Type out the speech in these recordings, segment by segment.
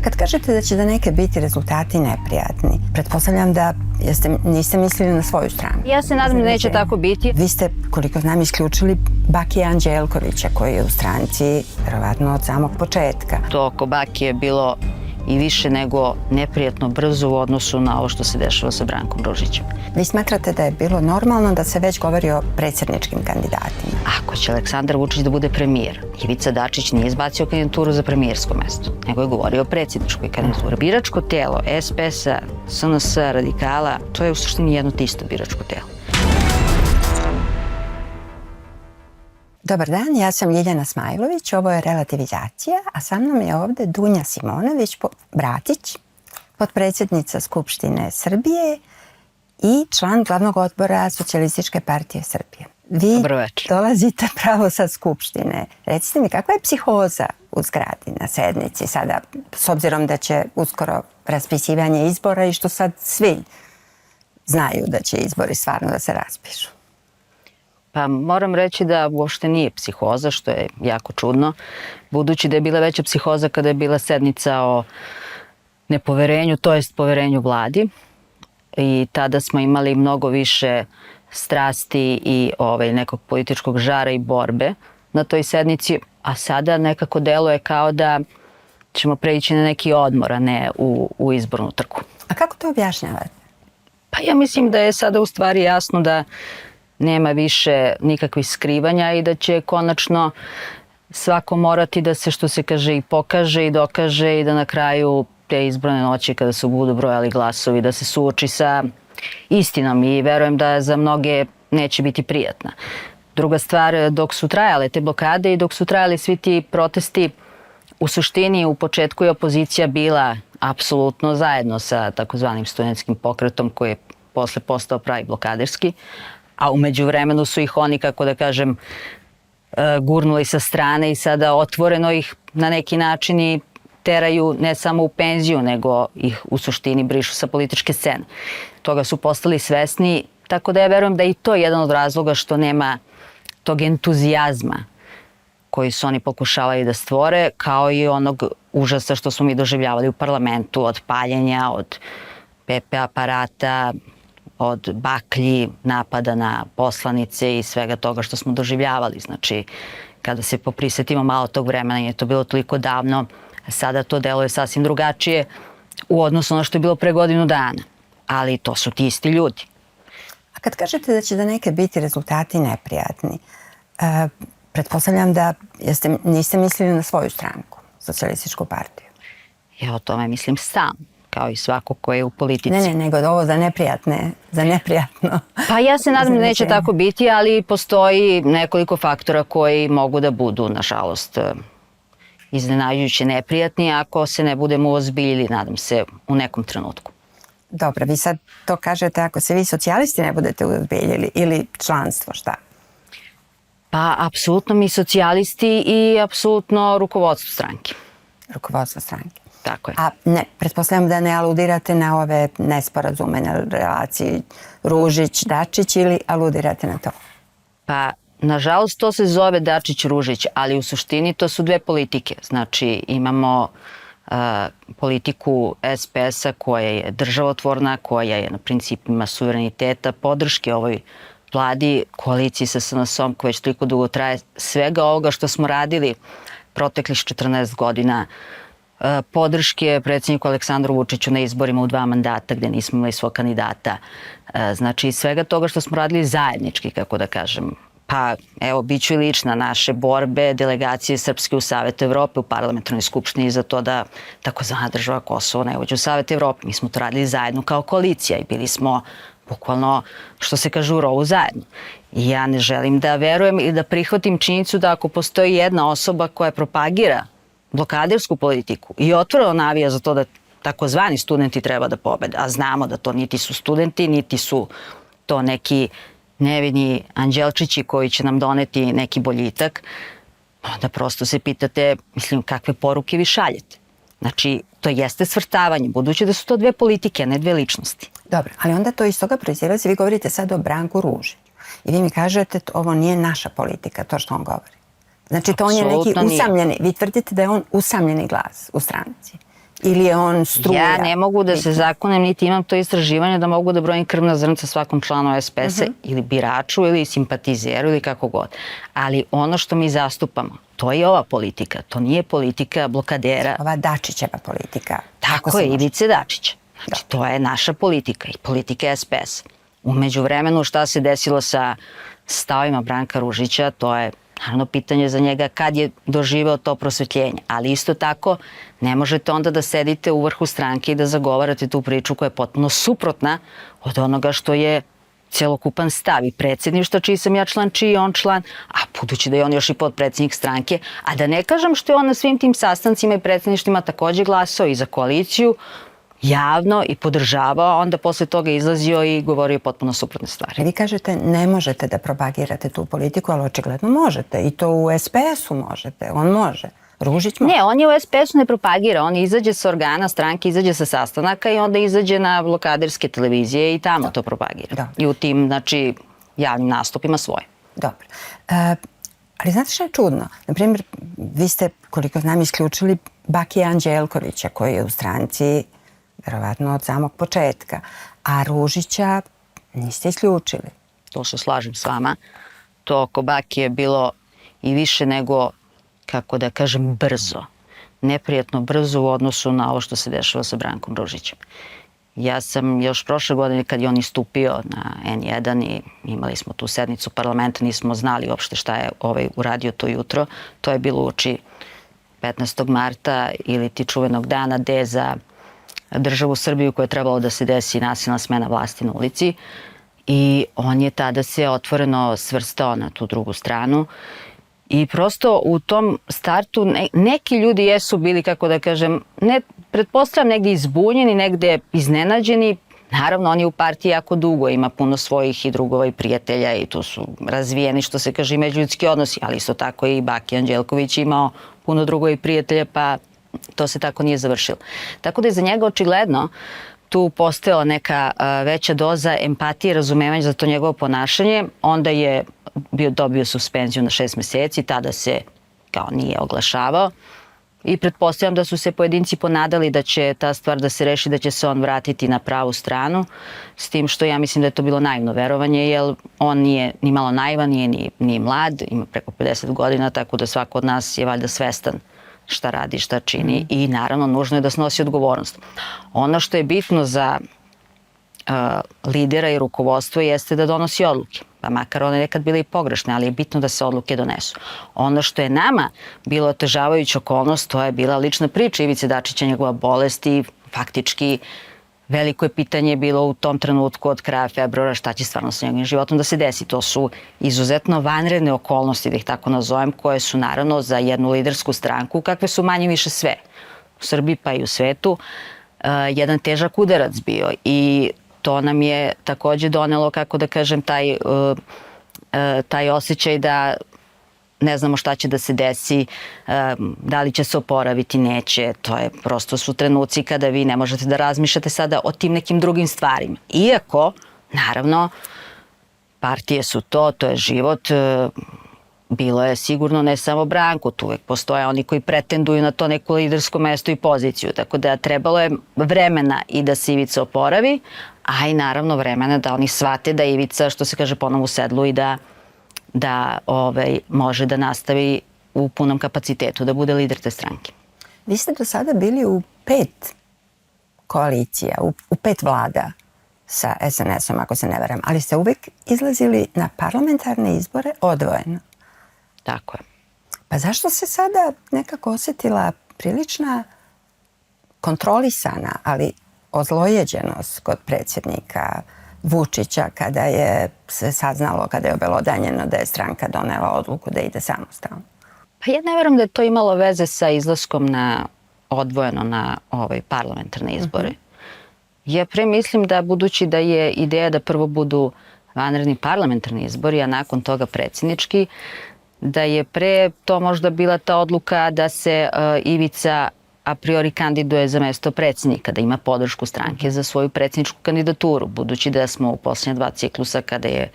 A kad kažete da će za neke biti rezultati neprijatni, pretpostavljam da niste mislili na svoju stranu. Ja se nadam da neće tako biti. Vi ste, koliko znam, isključili Bakija Anđelkovića, koji je u stranci verovatno od samog početka. To oko Bakije je bilo i više nego neprijatno brzo u odnosu na ovo što se dešava sa Brankom Ružićem. Vi smatrate da je bilo normalno da se već govori o predsjedničkim kandidatima? Ako će Aleksandar Vučić da bude premijer, Ivica Dačić nije izbacio kandidaturu za premijersko mesto, nego je govorio o predsjedničkoj kandidaturi. Biračko telo SPS-a, SNS-a, Radikala, to je u suštini jedno te isto biračko telo. Dobar dan, ja sam Ljiljana Smajlović, ovo je Relativizacija, a sa mnom je ovde Dunja Simonović-Bratić, potpredsjednica Skupštine Srbije i član glavnog odbora Socijalističke partije Srbije. Vi dolazite pravo sa Skupštine. Recite mi, kakva je psihoza u zgradi na sednici sada, s obzirom da će uskoro raspisivanje izbora i što sad svi znaju da će izbori stvarno da se raspišu? Pa moram reći da uopšte nije psihoza, što je jako čudno, budući da je bila veća psihoza kada je bila sednica o nepoverenju, to jest poverenju vladi. I tada smo imali mnogo više strasti i nekog političkog žara i borbe na toj sednici, a sada nekako deluje kao da ćemo preći na neki odmor, a ne u izbornu trku. A kako to objašnjavate? Pa ja mislim da je sada u stvari jasno da nema više nikakvih skrivanja i da će konačno svako morati da se, što se kaže, i pokaže i dokaže i da na kraju te izborne noći kada se budu brojali glasovi da se suoči sa istinom i verujem da za mnoge neće biti prijatna. Druga stvar, dok su trajale te blokade i dok su trajali svi ti protesti, u suštini u početku je opozicija bila apsolutno zajedno sa takozvanim studentskim pokretom koji je posle postao pravi blokaderski, a umeđu vremenu su ih oni, kako da kažem, gurnuli sa strane i sada otvoreno ih na neki način i teraju ne samo u penziju, nego ih u suštini brišu sa političke scene. Toga su postali svesni, tako da ja verujem da je i to jedan od razloga što nema tog entuzijazma koji su oni pokušavali da stvore, kao i onog užasa što smo mi doživljavali u parlamentu, od paljenja, od PP aparata, od baklji, napada na poslanice i svega toga što smo doživljavali. Znači, kada se poprisetimo malo tog vremena, je to bilo toliko davno, sada to deluje sasvim drugačije u odnosu na ono što je bilo pre godinu dana. Ali to su ti isti ljudi. A kad kažete da će za neke biti rezultati neprijatni, pretpostavljam da niste mislili na svoju stranku, Socijalističku partiju. Ja o tome mislim sam, kao i svako ko je u politici. Ne, nego ovo za neprijatno. Pa ja se nadam da neće tako biti, ali postoji nekoliko faktora koji mogu da budu, nažalost, iznenađujuće neprijatni ako se ne budemo ozbiljili, nadam se, u nekom trenutku. Dobro, vi sad to kažete ako se vi socijalisti ne budete ozbiljili ili članstvo, šta? Pa, apsolutno mi socijalisti i apsolutno rukovodstvo stranke. Rukovodstvo stranke. Tako je. A ne, pretpostavljam da ne aludirate na ove nesporazume na relaciji Ružić-Dačić ili aludirate na to? Pa, nažalost, to se zove Dačić-Ružić, ali u suštini to su dve politike. Znači, imamo politiku SPS-a koja je državotvorna, koja je na principima suvereniteta, podrške ovoj vladi, koaliciji sa SNS-om koja već toliko dugo traje, svega ovoga što smo radili proteklih 14 godina, podrške predsjedniku Aleksandru Vučiću na izborima u 2 mandata gde nismo imali svog kandidata. Znači, svega toga što smo radili zajednički, kako da kažem. Pa, evo, bit ću i lična naše borbe, delegacije Srpske u Savetu Evrope, u Parlamentarnoj skupštini za to da takozvana država Kosovo ne uđe u Savet Evrope. Mi smo to radili zajedno kao koalicija i bili smo bukvalno, što se kaže, u rovu zajedno. I ja ne želim da verujem i da prihvatim činjenicu da ako postoji jedna osoba koja propagira blokadersku politiku i otvoreno navija za to da takozvani studenti treba da pobede, a znamo da to niti su studenti, niti su to neki nevini anđelčići koji će nam doneti neki boljitak, onda prosto se pitate, mislim, kakve poruke vi šaljete. Znači, to jeste svrstavanje, budući da su to dve politike, a ne dve ličnosti. Dobro, ali onda to iz toga proizilazi, vi govorite sad o Branku Ružiću i vi mi kažete ovo nije naša politika, to što on govori. Znači, to on je neki usamljeni, vi tvrdite da je on usamljeni glas u stranci Ili je on struja? Ja ne mogu da se zakonem, niti imam to istraživanje da mogu da brojim krvna zrnca svakom članu SPS-a ili biraču ili simpatizeru ili kako god. Ali ono što mi zastupamo, to je ova politika. To nije politika blokadera. Ova Dačićeva politika. Tako je, Ivice Dačića. Znači, to je naša politika i politika SPS. Umeđu vremenu šta se desilo sa stavima Branka Ružića, to je naravno pitanje za njega kad je doživeo to prosvetljenje. Ali isto tako ne možete onda da sedite u vrhu stranke i da zagovarate tu priču koja je potpuno suprotna od onoga što je celokupan stav i predsjedništva čiji sam ja član, čiji je on član, a budući da je on još i potpredsjednik stranke, a da ne kažem što je on na svim tim sastancima i predsjedništvima takođe glasao i za koaliciju, javno i podržavao, onda posle toga izlazio i govorio potpuno suprotne stvari. Vi kažete ne možete da propagirate tu politiku, ali očigledno možete. I to u SPS-u možete. On može. Ružić može. Ne, on je u SPS-u ne propagira. On izađe sa organa stranke, izađe sa sastanaka i onda izađe na blokaderske televizije i tamo to propagira. Da. I u tim, znači, javnim nastupima svoje. Dobro. Ali znate što je čudno? Naprimjer, vi ste, koliko znam, isključili Bakija Anđelkovića, koji je u stranci verovatno od samog početka. A Ružića niste isključili. To se slažem s vama. To oko Bakije je bilo i više nego, kako da kažem, brzo. Neprijatno brzo u odnosu na ovo što se dešava sa Brankom Ružićem. Ja sam još prošle godine kad je on istupio na N1 i imali smo tu sednicu parlamenta, nismo znali uopšte šta je uradio to jutro. To je bilo uoči 15. marta ili ti čuvenog dana D za državu Srbiju koja je trebalo da se desi nasilna smena vlasti na ulici i on je tada se otvoreno svrstao na tu drugu stranu i prosto u tom startu neki ljudi jesu bili, kako da kažem, ne pretpostavljam negdje izbunjeni, negdje iznenađeni. Naravno, on je u partiji jako dugo, ima puno svojih i drugova i prijatelja i tu su razvijeni, što se kaže, međuljudski odnosi, ali isto tako i Bakija Anđelković imao puno drugova i prijatelja, pa to se tako nije završilo. Tako da je za njega očigledno tu postojala neka veća doza empatije i razumevanja za to njegovo ponašanje. Onda je dobio suspenziju na 6 meseci, tada se kao nije oglašavao i pretpostavljam da su se pojedinci ponadali da će ta stvar da se reši, da će se on vratiti na pravu stranu, s tim što ja mislim da je to bilo naivno verovanje, jer on nije ni malo naivan, nije ni mlad, ima preko 50 godina, tako da svako od nas je valjda svestan šta radi, šta čini i naravno nužno je da snosi odgovornost. Ono što je bitno za lidera i rukovodstvo jeste da donosi odluke. Pa makar one nekad bile i pogrešne, ali je bitno da se odluke donesu. Ono što je nama bilo otežavajuća okolnost, to je bila lična priča Ivice Dačića, njegova bolest i faktički veliko je pitanje bilo u tom trenutku od kraja februara šta će stvarno sa njegovim životom da se desi. To su izuzetno vanredne okolnosti, da ih tako nazovem, koje su naravno za jednu lidersku stranku, kakve su manje više sve u Srbiji pa i u svetu, jedan težak udarac bio i to nam je takođe donelo, kako da kažem, taj osjećaj da ne znamo šta će da se desi, da li će se oporaviti, neće. To je prosto su trenuci kada vi ne možete da razmišljate sada o tim nekim drugim stvarima. Iako, naravno, partije su to je život. Bilo je sigurno ne samo Branko, tu uvek postoje oni koji pretenduju na to neko lidersko mesto i poziciju. Tako da trebalo je vremena i da se Ivica oporavi, a i naravno vremena da oni shvate da Ivica, što se kaže, ponovo u sedlu i da može da nastavi u punom kapacitetu, da bude lider te stranke. Vi ste do sada bili u 5 koalicija, u 5 vlada sa SNS-om, ako se ne varam, ali ste uvek izlazili na parlamentarne izbore odvojeno. Tako je. Pa zašto se sada nekako osjetila prilična kontrolisana, ali ozlojeđenost kod predsjednika Vučića kada je se saznalo, kada je obelodanjeno da je stranka donela odluku da ide samostalno? Pa ja ne verujem da je to imalo veze sa izlaskom odvojeno na parlamentarne izbore. Ja pre mislim da budući da je ideja da prvo budu vanredni parlamentarni izbori, a nakon toga predsjednički, da je pre to možda bila ta odluka da se Ivica a priori kandiduje za mesto predsjednika, da ima podršku stranke za svoju predsjedničku kandidaturu, budući da smo u posljednja 2 ciklusa kada je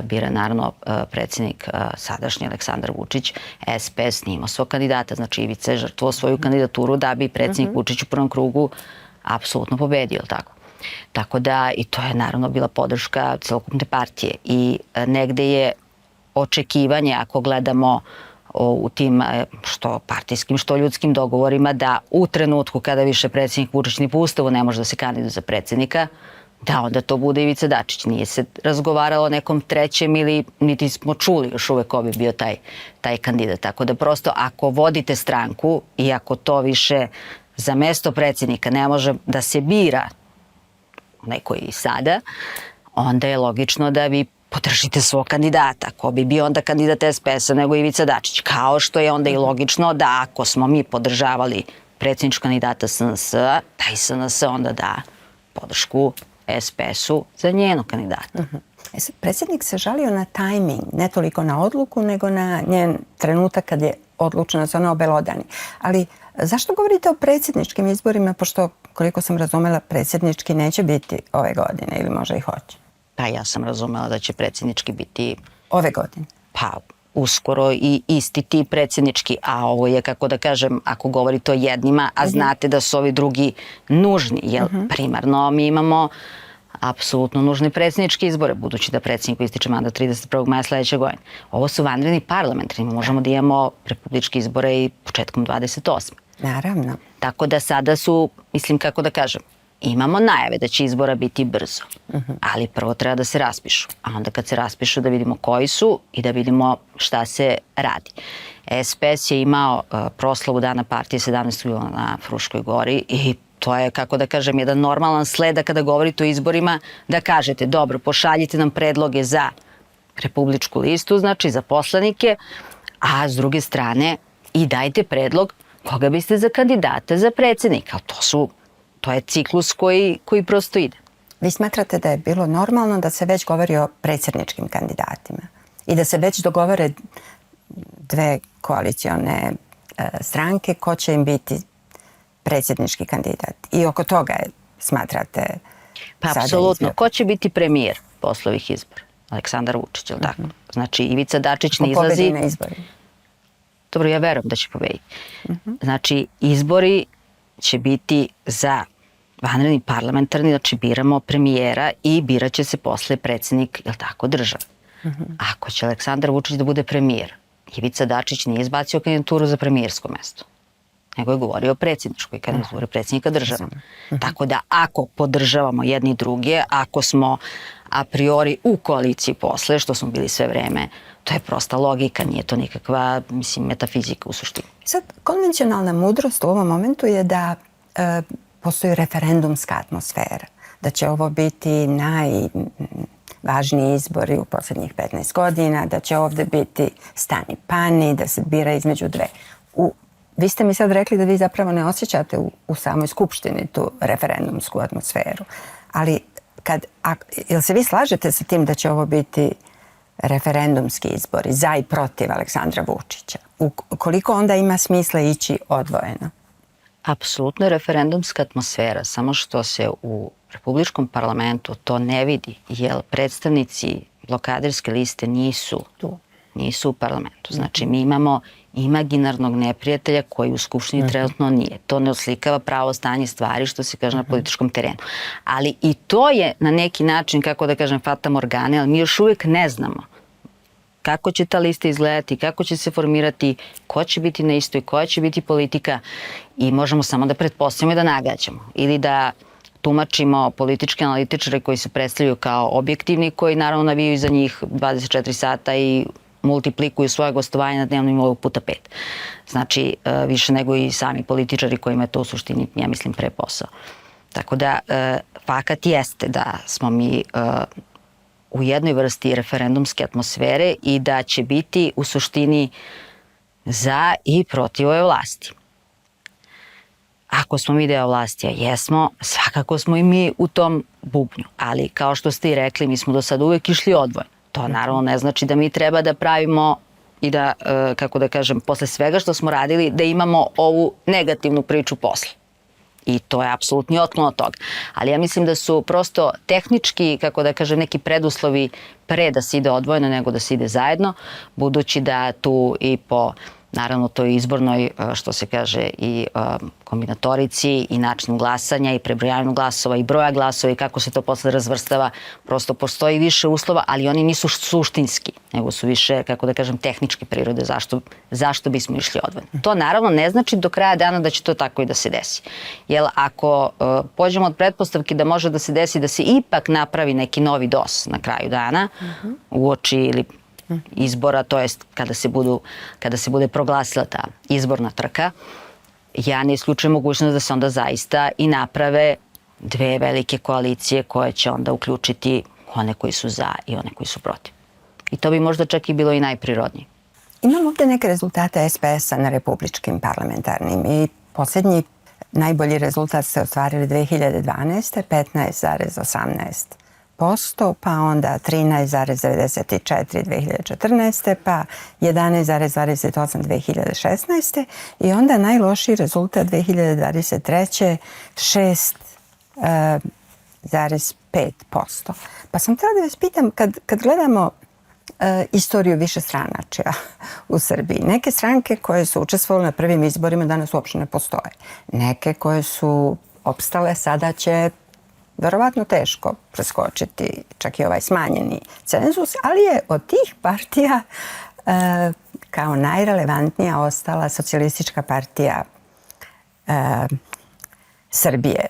bira naravno predsjednik sadašnji Aleksandar Vučić, SPS nije imao svog kandidata, znači Ivica je žrtvovao svoju kandidaturu da bi predsjednik Vučić u prvom krugu apsolutno pobedio, jel tako? Tako da i to je naravno bila podrška celokupne partije i negde je očekivanje, ako gledamo u tim što partijskim, što ljudskim dogovorima, da u trenutku kada više predsjednik Vučić ni po ustavu ne može da se kandiduje za predsjednika, da onda to bude Ivica Dačić. Nije se razgovaralo o nekom trećem ili niti smo čuli još uvek ko bi bio taj kandidat. Tako da prosto ako vodite stranku i ako to više za mesto predsjednika ne može da se bira neko i sada, onda je logično da vi podržite svog kandidata. Ko bi bio onda kandidat SPS-a nego Ivica Dačić? Kao što je onda i logično da ako smo mi podržavali predsjedničkog kandidata SNS-a, taj SNS onda da podršku SPS-u za njenu kandidata. Predsjednik se žalio na tajming, ne toliko na odluku, nego na njen trenutak kad je odlučeno za ono obelodani. Ali zašto govorite o predsjedničkim izborima, pošto, koliko sam razumela, predsjednički neće biti ove godine ili možda i hoće? Pa ja sam razumela da će predsjednički biti ove godine? Pa uskoro i isti ti predsjednički, a ovo je, kako da kažem, ako govorite o jednima, a znate da su ovi drugi nužni, jer primarno mi imamo apsolutno nužne predsjedničke izbore, budući da predsjedniku ističe mandat 31. maja sledeće godine. Ovo su vanredni parlamentarni, mi možemo da imamo republičke izbore i početkom 28. Naravno. Tako da sada su, mislim, kako da kažem, imamo najave da će izbora biti brzo, ali prvo treba da se raspišu, a onda kad se raspišu da vidimo koji su i da vidimo šta se radi. SPS je imao proslavu Dana partije 17. jula na Fruškoj gori i to je, kako da kažem, jedan normalan sled da kada govorite o izborima da kažete, dobro, pošaljite nam predloge za republičku listu, znači za poslanike, a s druge strane i dajte predlog koga biste za kandidata za predsjednika. To je ciklus koji prosto ide. Vi smatrate da je bilo normalno da se već govori o predsjedničkim kandidatima i da se već dogovore dve koalicione stranke ko će im biti predsjednički kandidat. I oko toga smatrate Pa sada apsolutno. izbor? Ko će biti premijer posle ovih izbora? Aleksandar Vučić, je li tako? Znači Ivica Dačić ne izlazi... Pobedi na izborima. Dobro, ja verujem da će pobediti. Znači, izbori će biti za vanredni parlamentarni, znači biramo premijera i birat će se posle predsjednik, je li tako, države. Ako će Aleksandar Vučić da bude premijer, Ivica Dačić nije izbacio kandidaturu za premijersko mesto, nego je govorio o predsjedničkoj kandidaturi predsjednika države. Tako da ako podržavamo jedni druge, ako smo a priori u koaliciji posle, što smo bili sve vreme, to je prosta logika, nije to nikakva, mislim, metafizika u suštini. Sad, konvencionalna mudrost u ovom momentu je da postoji referendumska atmosfera, da će ovo biti najvažniji izbori u posljednjih 15 godina, da će ovdje biti stani pani, da se bira između dve. Vi ste mi sad rekli da vi zapravo ne osjećate u samoj skupštini tu referendumsku atmosferu, ali jel se vi slažete sa tim da će ovo biti referendumski izbori za i protiv Aleksandra Vučića? Koliko onda ima smisla ići odvojeno? Apsolutno je referendumska atmosfera, samo što se u republičkom parlamentu to ne vidi, jer predstavnici blokaderske liste nisu u parlamentu. Znači, mi imamo imaginarnog neprijatelja koji u Skupštini trenutno nije. To ne oslikava pravo stanje stvari, što se kaže na političkom terenu. Ali i to je na neki način, kako da kažem, fata morgane, ali mi još uvijek ne znamo kako će ta lista izgledati, kako će se formirati, ko će biti na istoj, koja će biti politika i možemo samo da pretpostavimo i da nagađamo. Ili da tumačimo političke analitičare koji se predstavljaju kao objektivni, koji naravno navijaju za njih 24 sata i multiplikuju svoje gostovanje na dnevnom nivou puta 5. Znači, više nego i sami političari kojima je to u suštini, ja mislim, pre posao. Tako da, fakat jeste da smo mi u jednoj vrsti referendumske atmosfere i da će biti u suštini za i protiv ove vlasti. Ako smo mi deo vlasti, a jesmo, svakako smo i mi u tom bubnju. Ali kao što ste i rekli, mi smo do sada uvek išli odvojeno. To naravno ne znači da mi treba da pravimo i da, kako da kažem, posle svega što smo radili, da imamo ovu negativnu priču posle. I to je apsolutni otklon od toga. Ali ja mislim da su prosto tehnički, kako da kažem, neki preduslovi pre da se ide odvojeno nego da se ide zajedno, budući da tu i po naravno toj izbornoj, što se kaže, i kombinatorici i načinu glasanja i prebrojavanju glasova i broja glasova i kako se to posle razvrstava, prosto postoji više uslova, ali oni nisu suštinski, nego su više, kako da kažem, tehničke prirode. Zašto bismo išli odvojeno? To naravno ne znači do kraja dana da će to tako i da se desi. Jer ako pođemo od pretpostavke da može da se desi da se ipak napravi neki novi DOS na kraju dana, uoči ili izbora, to jest kada se bude proglasila ta izborna trka, ja ne isključujem mogućnost da se onda zaista i naprave dve velike koalicije koje će onda uključiti one koji su za i one koji su protiv. I to bi možda čak i bilo i najprirodnije. Imamo ovdje neke rezultate SPS-a na republičkim parlamentarnim i posljednji najbolji rezultat ste ostvarili 2012. 15,18%, pa onda 13,94 2014. pa 11,28 2016. i onda najlošiji rezultat 2023. 6,5%. Pa sam htjela da vas pitam, kad gledamo istoriju višestranačja u Srbiji, neke stranke koje su učestvovale na prvim izborima danas uopšte ne postoje. Neke koje su opstale sada će verovatno teško preskočiti čak i ovaj smanjeni cenzus, ali je od tih partija kao najrelevantnija ostala Socijalistička partija Srbije.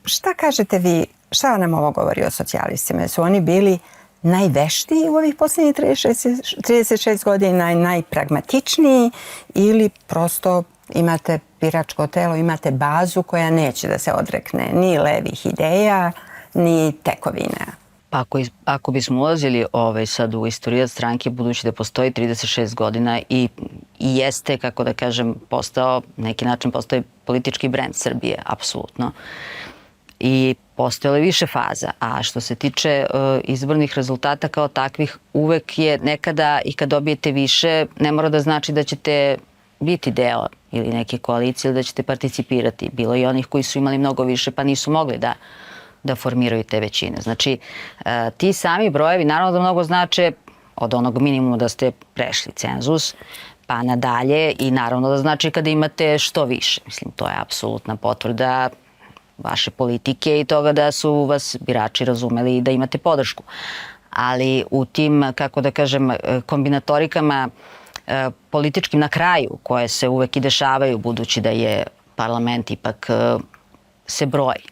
Šta kažete vi, šta nam ovo govori o socijalistima? Su oni bili najveštiji u ovih posljednjih 36 godina, najpragmatičniji ili prosto imate biračko telo, imate bazu koja neće da se odrekne ni levih ideja, ni tekovina? Pa ako bismo ulazili sad u istorijat stranke, budući da postoji 36 godina i jeste, kako da kažem, neki način postoji politički brend Srbije, apsolutno. I postojalo je više faza. A što se tiče izbornih rezultata kao takvih, uvek je nekada i kad dobijete više, ne mora da znači da ćete biti deo ili neke koalicije ili da ćete participirati. Bilo je i onih koji su imali mnogo više pa nisu mogli da formiraju te većine. Znači, ti sami brojevi naravno da mnogo znače od onog minimuma da ste prešli cenzus pa nadalje i naravno da znači kada imate što više. Mislim, to je apsolutna potvrda vaše politike i toga da su vas birači razumeli i da imate podršku. Ali u tim, kako da kažem, kombinatorikama političkim na kraju, koje se uvek i dešavaju, budući da je parlament ipak se broji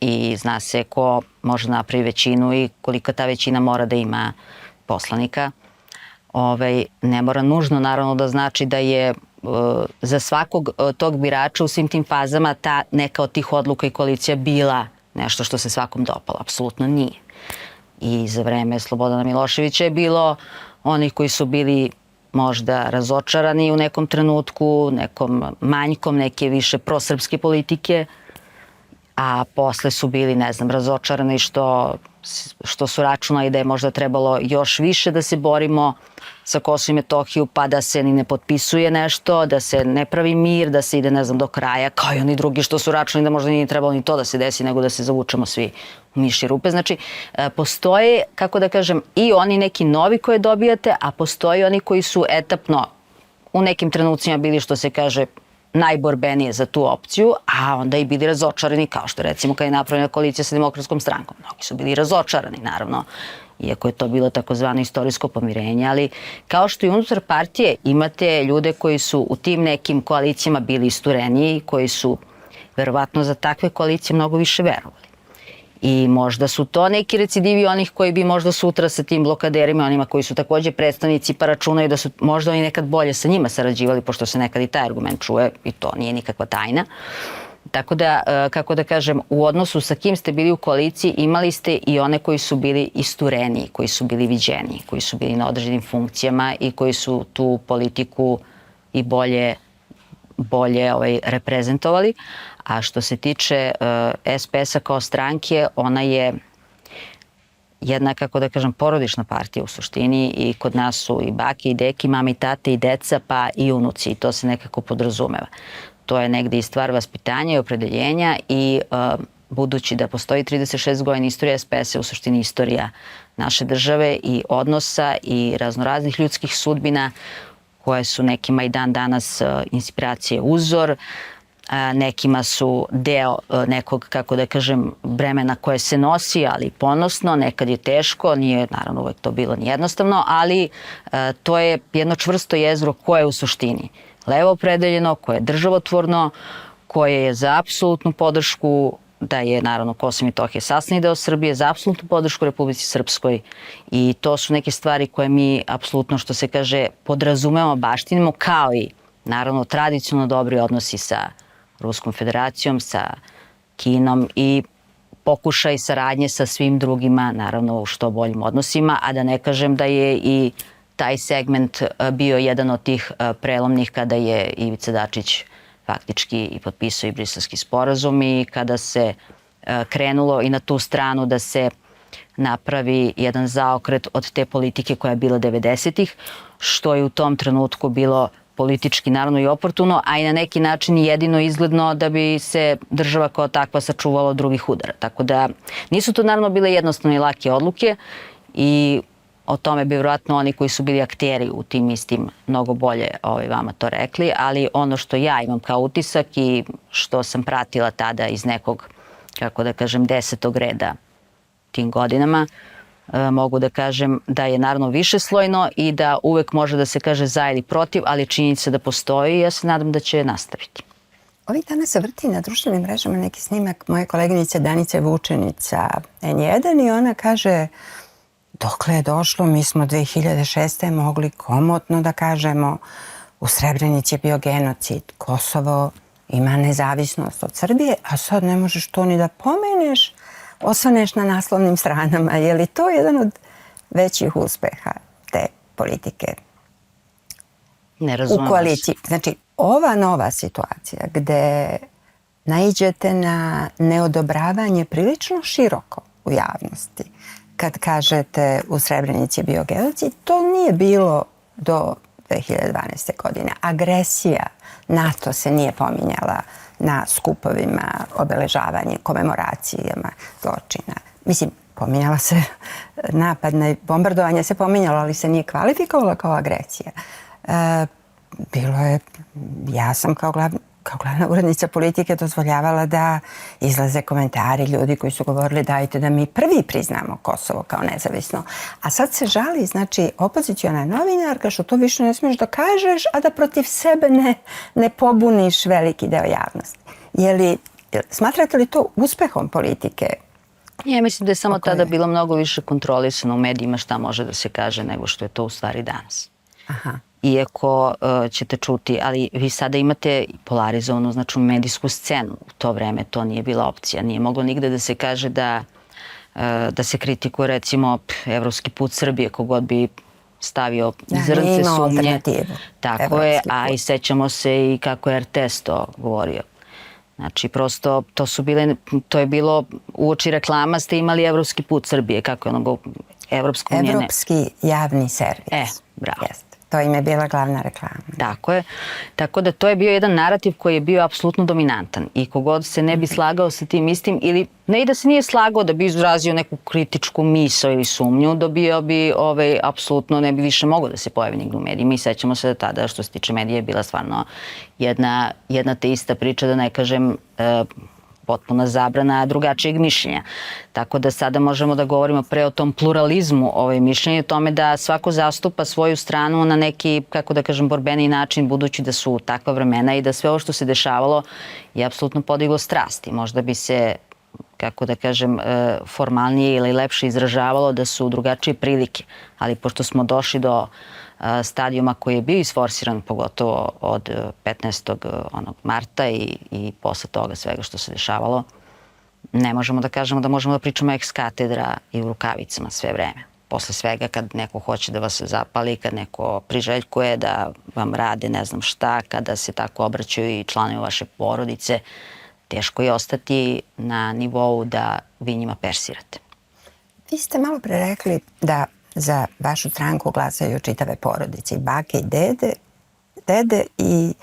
i zna se ko može napravi većinu i koliko ta većina mora da ima poslanika. Ne mora nužno naravno da znači da je za svakog tog birača u svim tim fazama ta neka od tih odluka i koalicija bila nešto što se svakom dopalo. Apsolutno nije. I za vreme Slobodana Miloševića je bilo onih koji su bili možda razočarani u nekom trenutku, nekom manjkom neke više prosrpske politike, a posle su bili, ne znam, razočarani što su računali da je možda trebalo još više da se borimo sa Kosovom i Metohiju, pa da se ni ne potpisuje nešto, da se ne pravi mir, da se ide, ne znam, do kraja, kao i oni drugi što su računali da možda nije trebalo ni to da se desi, nego da se zavučemo svi u mišje rupe. Znači, postoje, kako da kažem, i oni neki novi koje dobijate, a postoje oni koji su etapno u nekim trenucima bili, što se kaže, najborbenije za tu opciju, a onda i bili razočarani, kao što recimo kad je napravljena koalicija sa Demokratskom strankom. Mnogi su bili razočarani, naravno, iako je to bilo takozvano istorijsko pomirenje, ali kao što i unutar partije imate ljude koji su u tim nekim koalicijama bili istureniji, koji su verovatno za takve koalicije mnogo više verovali. I možda su to neki recidivi onih koji bi možda sutra sa tim blokaderima, onima koji su takođe predstavnici pa računaju da su možda oni nekad bolje sa njima sarađivali, pošto se nekad i taj argument čuje i to nije nikakva tajna. Tako da, kako da kažem, u odnosu sa kim ste bili u koaliciji imali ste i one koji su bili istureniji, koji su bili viđeniji, koji su bili na određenim funkcijama i koji su tu politiku i bolje reprezentovali. A što se tiče SPS-a kao stranke, ona je jedna, kako da kažem, porodična partija u suštini i kod nas su i bake i deki, mame i tate i deca, pa i unuci i to se nekako podrazumeva. to je negde i stvar vaspitanja i opredeljenja i budući da postoji 36 godina istorija SPS je u suštini istorija naše države i odnosa i raznoraznih ljudskih sudbina koje su nekima i dan danas inspiracije, uzor, nekima su deo nekog, kako da kažem, bremena koje se nosi, ali ponosno, nekad je teško, nije naravno uvek to bilo ni jednostavno, ali to je jedno čvrsto jezgro koje je u suštini levo opredeljeno, koje je državotvorno, koje je za apsolutnu podršku da je naravno Kosovo i Metohija sastavni deo Srbije, za apsolutnu podršku Republici Srpskoj i to su neke stvari koje mi apsolutno, što se kaže, podrazumemo, baštinimo, kao i naravno tradicionalno dobri odnosi sa Ruskom federacijom, sa Kinom i pokušaj saradnje sa svim drugima, naravno u što boljim odnosima, a da ne kažem da je i taj segment bio jedan od tih prelomnih kada je Ivica Dačić faktički i potpisao i Briselski sporazum i kada se krenulo i na tu stranu da se napravi jedan zaokret od te politike koja je bila 90-ih, što je u tom trenutku bilo politički naravno i oportuno, a i na neki način jedino izgledno da bi se država kao takva sačuvala od drugih udara. Tako da nisu to naravno bile jednostavne i lake odluke i o tome bi vjerojatno oni koji su bili akteri u tim istim mnogo bolje vama to rekli, ali ono što ja imam kao utisak i što sam pratila tada iz nekog, kako da kažem, 10. reda tim godinama, mogu da kažem da je naravno višeslojno i da uvek može da se kaže za ili protiv, ali činjenica da postoji i ja se nadam da će nastaviti. Ovih dana se vrti na društvenim mrežama neki snimak moje koleginice Danice Vučenica N1 i ona kaže dokle je došlo, mi smo 2006. mogli komotno da kažemo u Srebrenici je bio genocid, Kosovo ima nezavisnost od Srbije, a sad ne možeš to ni da pomeneš, osvaneš na naslovnim stranama. Je li to jedan od većih uspeha te politike? Ne razumem. U koaliciji. Znači, ova nova situacija gde naiđete na neodobravanje prilično široko u javnosti, kad kažete u Srebrenici je bio genocid, to nije bilo do 2012. godine. Agresija NATO se nije pominjala na skupovima, obeležavanje, komemoracijama zločina. Mislim, pominjala se napad na bombardovanje, se pominjalo, ali se nije kvalifikovala kao agresija. Bilo je, ja sam kao glavna urednica politike dozvoljavala da izlaze komentari ljudi koji su govorili dajte da mi prvi priznamo Kosovo kao nezavisno. A sad se žali, znači, opoziciona novinarka što to više ne smiješ da kažeš, a da protiv sebe ne pobuniš veliki deo javnosti. Smatrate li to uspehom politike? Ja mislim da je samo tada bilo mnogo više kontrolisano u medijima šta može da se kaže nego što je to u stvari danas. Aha. Iako ćete čuti, ali vi sada imate polarizovanu, znači, medijsku scenu. U to vreme to nije bila opcija. Nije moglo nigde da se kaže da se kritikuje, recimo, evropski put Srbije, kogod bi stavio zrnce sumnje. Tako je, a i sećamo se i kako je RTS to govorio. Znači, prosto, to je bilo uoči reklama ste imali evropski put Srbije, kako je ono Evropska unija. Evropski javni servis. Bravo. Jeste. To im je bila glavna reklama. Tako je. Tako da to je bio jedan narativ koji je bio apsolutno dominantan i kogod se ne bi slagao sa tim istim ili ne i da se nije slagao da bi izrazio neku kritičku misao ili sumnju, dobio bi apsolutno ne bi više mogao da se pojavi nigde u medijima i sećamo se da tada što se tiče medija je bila stvarno jedna te ista priča, da ne kažem potpuna zabrana drugačijeg mišljenja. Tako da sada možemo da govorimo pre o tom pluralizmu mišljenja i o tome da svako zastupa svoju stranu na neki, kako da kažem, borbeniji način, budući da su takva vremena i da sve ovo što se dešavalo je apsolutno podiglo strasti. Možda bi se, kako da kažem, formalnije ili lepše izražavalo da su drugačije prilike. Ali pošto smo došli do stadijuma koji je bio isforsiran, pogotovo od 15. marta i posle toga svega što se dešavalo, ne možemo da kažemo da možemo da pričamo ex katedra i u rukavicama sve vreme. Posle svega kad neko hoće da vas zapali, kad neko priželjkuje da vam rade ne znam šta, kada se tako obraćaju i članovi vaše porodice, teško je ostati na nivou da vi njima persirate. Vi ste malo pre rekli da za vašu stranku glasaju čitave porodice, i bake i dede i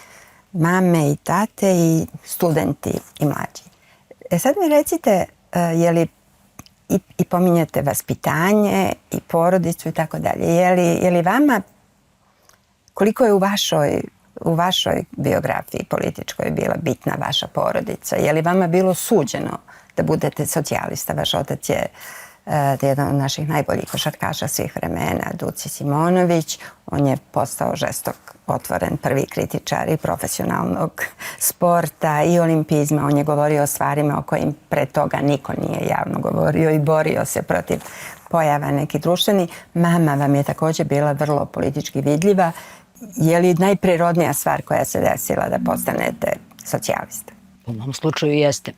mame i tate i studenti i mlađi. Sad mi recite, je li i pominjate vaspitanje i porodicu i tako dalje. Je li vama, koliko je u vašoj biografiji političkoj bila bitna vaša porodica? Je li vama bilo suđeno da budete socijalista? Vaš otac je jedan od naših najboljih košarkaša svih vremena, Duci Simonović. On je postao žestok, otvoren prvi kritičar i profesionalnog sporta i olimpizma. On je govorio o stvarima o kojim pre toga niko nije javno govorio i borio se protiv pojava neki društveni. Mama vam je također bila vrlo politički vidljiva. Je li najprirodnija stvar koja se desila da postanete socijalista? U mom slučaju jeste.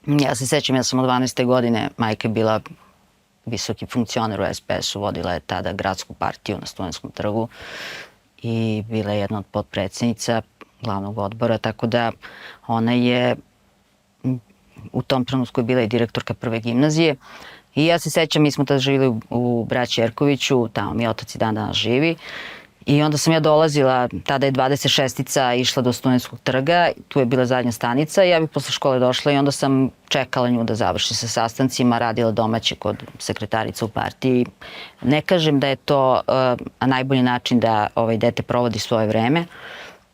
Ja se sećam, ja sam od 12. godine, majka je bila visoki funkcioner u SPS-u, vodila je tada gradsku partiju na Studentskom trgu i bila je jedna od potpredsjednica glavnog odbora, tako da ona je u tom trenutku bila i direktorka prve gimnazije. I ja se sećam, mi smo tada živjeli u Braći Jerkoviću, tamo mi otac i dan danas živi. I onda sam ja dolazila, tada je 26-ica išla do Studentskog trga, tu je bila zadnja stanica i ja bih posle škole došla i onda sam čekala nju da završi sa sastancima, radila domaće kod sekretarica u partiji. Ne kažem da je to najbolji način da dete provodi svoje vreme.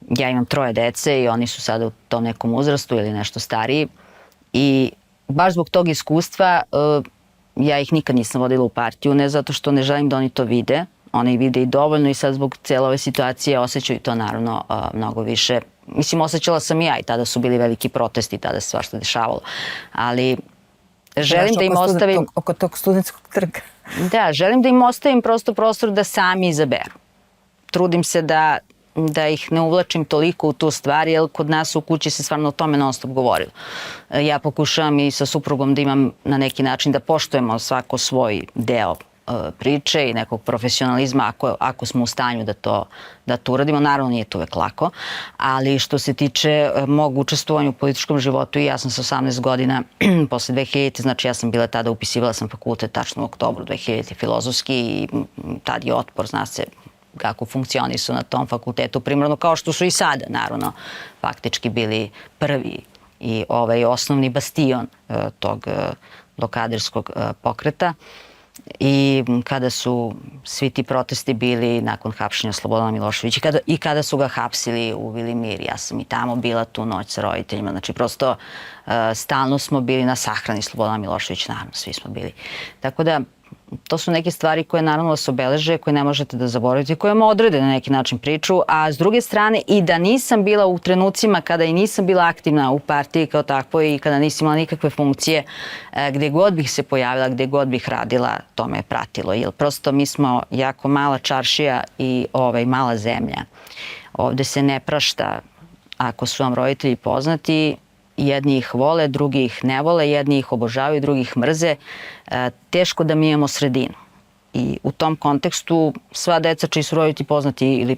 Ja imam 3 dece i oni su sada u tom nekom uzrastu ili nešto stariji i baš zbog tog iskustva ja ih nikad nisam vodila u partiju, ne zato što ne želim da oni to vide. Oni vide i dovoljno i sad zbog cijele ove situacije osjećaju to naravno mnogo više. Mislim, osjećala sam i ja i tada su bili veliki protesti, tada se svašta dešavalo. Ali želim da im ostavim... Oko tog studentskog trga. Da, želim da im ostavim prosto prostor da sami izaberu. Trudim se da ih ne uvlačim toliko u tu stvar, jer kod nas u kući se stvarno o tome non stop govorilo. Ja pokušavam i sa suprugom da imam na neki način da poštujemo svako svoj deo priče i nekog profesionalizma ako smo u stanju da to uradimo. Naravno nije to uvek lako, ali što se tiče mog učestvovanja u političkom životu, ja sam sa 18 godina posle 2000, znači ja sam bila tada, upisivala sam fakultet tačno u oktobru 2000 filozofski i tad je otpor, zna se kako funkcionisu na tom fakultetu primarno, kao što su i sada naravno faktički bili prvi i osnovni bastion tog blokaderskog pokreta. I kada su svi ti protesti bili nakon hapšenja Slobodana Miloševića i kada su ga hapsili u Vilimir, ja sam i tamo bila tu noć sa roditeljima, znači prosto stalno smo bili na sahrani Slobodana Miloševića, naravno svi smo bili. Tako da to su neke stvari koje naravno vas obeleže, koje ne možete da zaboravite, koje vam odrede na neki način priču, a s druge strane i da nisam bila u trenucima kada i nisam bila aktivna u partiji kao takvoj i kada nisam imala nikakve funkcije, gde god bih se pojavila, gde god bih radila, to me je pratilo. Jer prosto mi smo jako mala čaršija i mala zemlja. Ovde se ne prašta ako su vam roditelji poznati. Jedni ih vole, drugi ih ne vole, jedni ih obožavaju, drugi ih mrze. Teško da mi imamo sredinu. I u tom kontekstu sva deca čiji su roditelji poznati ili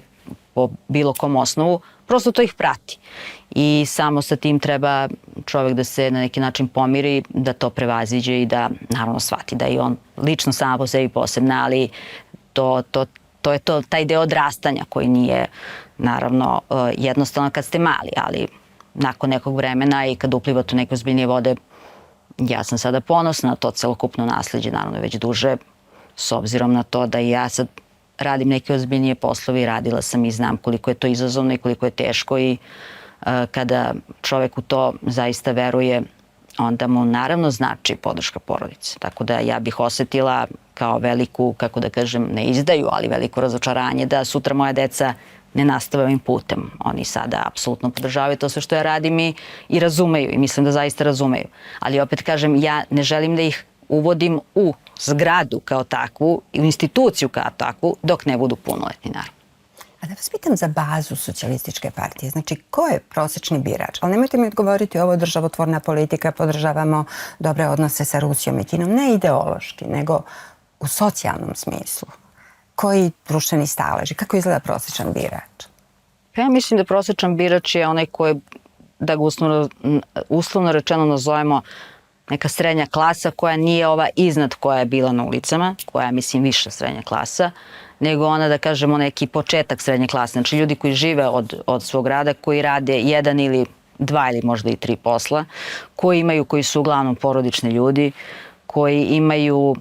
po bilo kom osnovu, prosto to ih prati. I samo sa tim treba čovjek da se na neki način pomiri, da to prevaziđe i da naravno shvati da je on lično sama po sebi posebna, ali to je taj deo odrastanja koji nije naravno jednostavno kad ste mali, ali nakon nekog vremena i kad uplivate u neke ozbiljnije vode, ja sam sada ponosna na to celokupno nasleđe, naravno već duže, s obzirom na to da i ja sad radim neke ozbiljnije poslove i radila sam i znam koliko je to izazovno i koliko je teško i kada čovek u to zaista veruje, onda mu naravno znači podrška porodice. Tako da ja bih osetila kao veliku, kako da kažem, ne izdaju, ali veliko razočaranje da sutra moja deca ne nastave ovim putem. Oni sada apsolutno podržavaju to sve što ja radim i razumeju i mislim da zaista razumeju. Ali opet kažem, ja ne želim da ih uvodim u zgradu kao takvu, u instituciju kao takvu, dok ne budu punoletni, naravno. A da vas pitam za bazu socijalističke partije, znači ko je prosječni birač? Ali nemojte mi odgovoriti ovo državotvorna politika, podržavamo dobre odnose sa Rusijom i Kinom, ne ideološki, nego u socijalnom smislu. Koji društveni staleži? Kako izgleda prosječan birač? Ja mislim da prosječan birač je onaj koji, da ga uslovno rečeno nazovemo, neka srednja klasa koja nije ova iznad koja je bila na ulicama, koja je, mislim, viša srednja klasa, nego ona, da kažemo, neki početak srednje klase. Znači ljudi koji žive od svog rada, koji rade jedan ili dva ili možda i tri posla, koji su uglavnom porodični ljudi, koji imaju,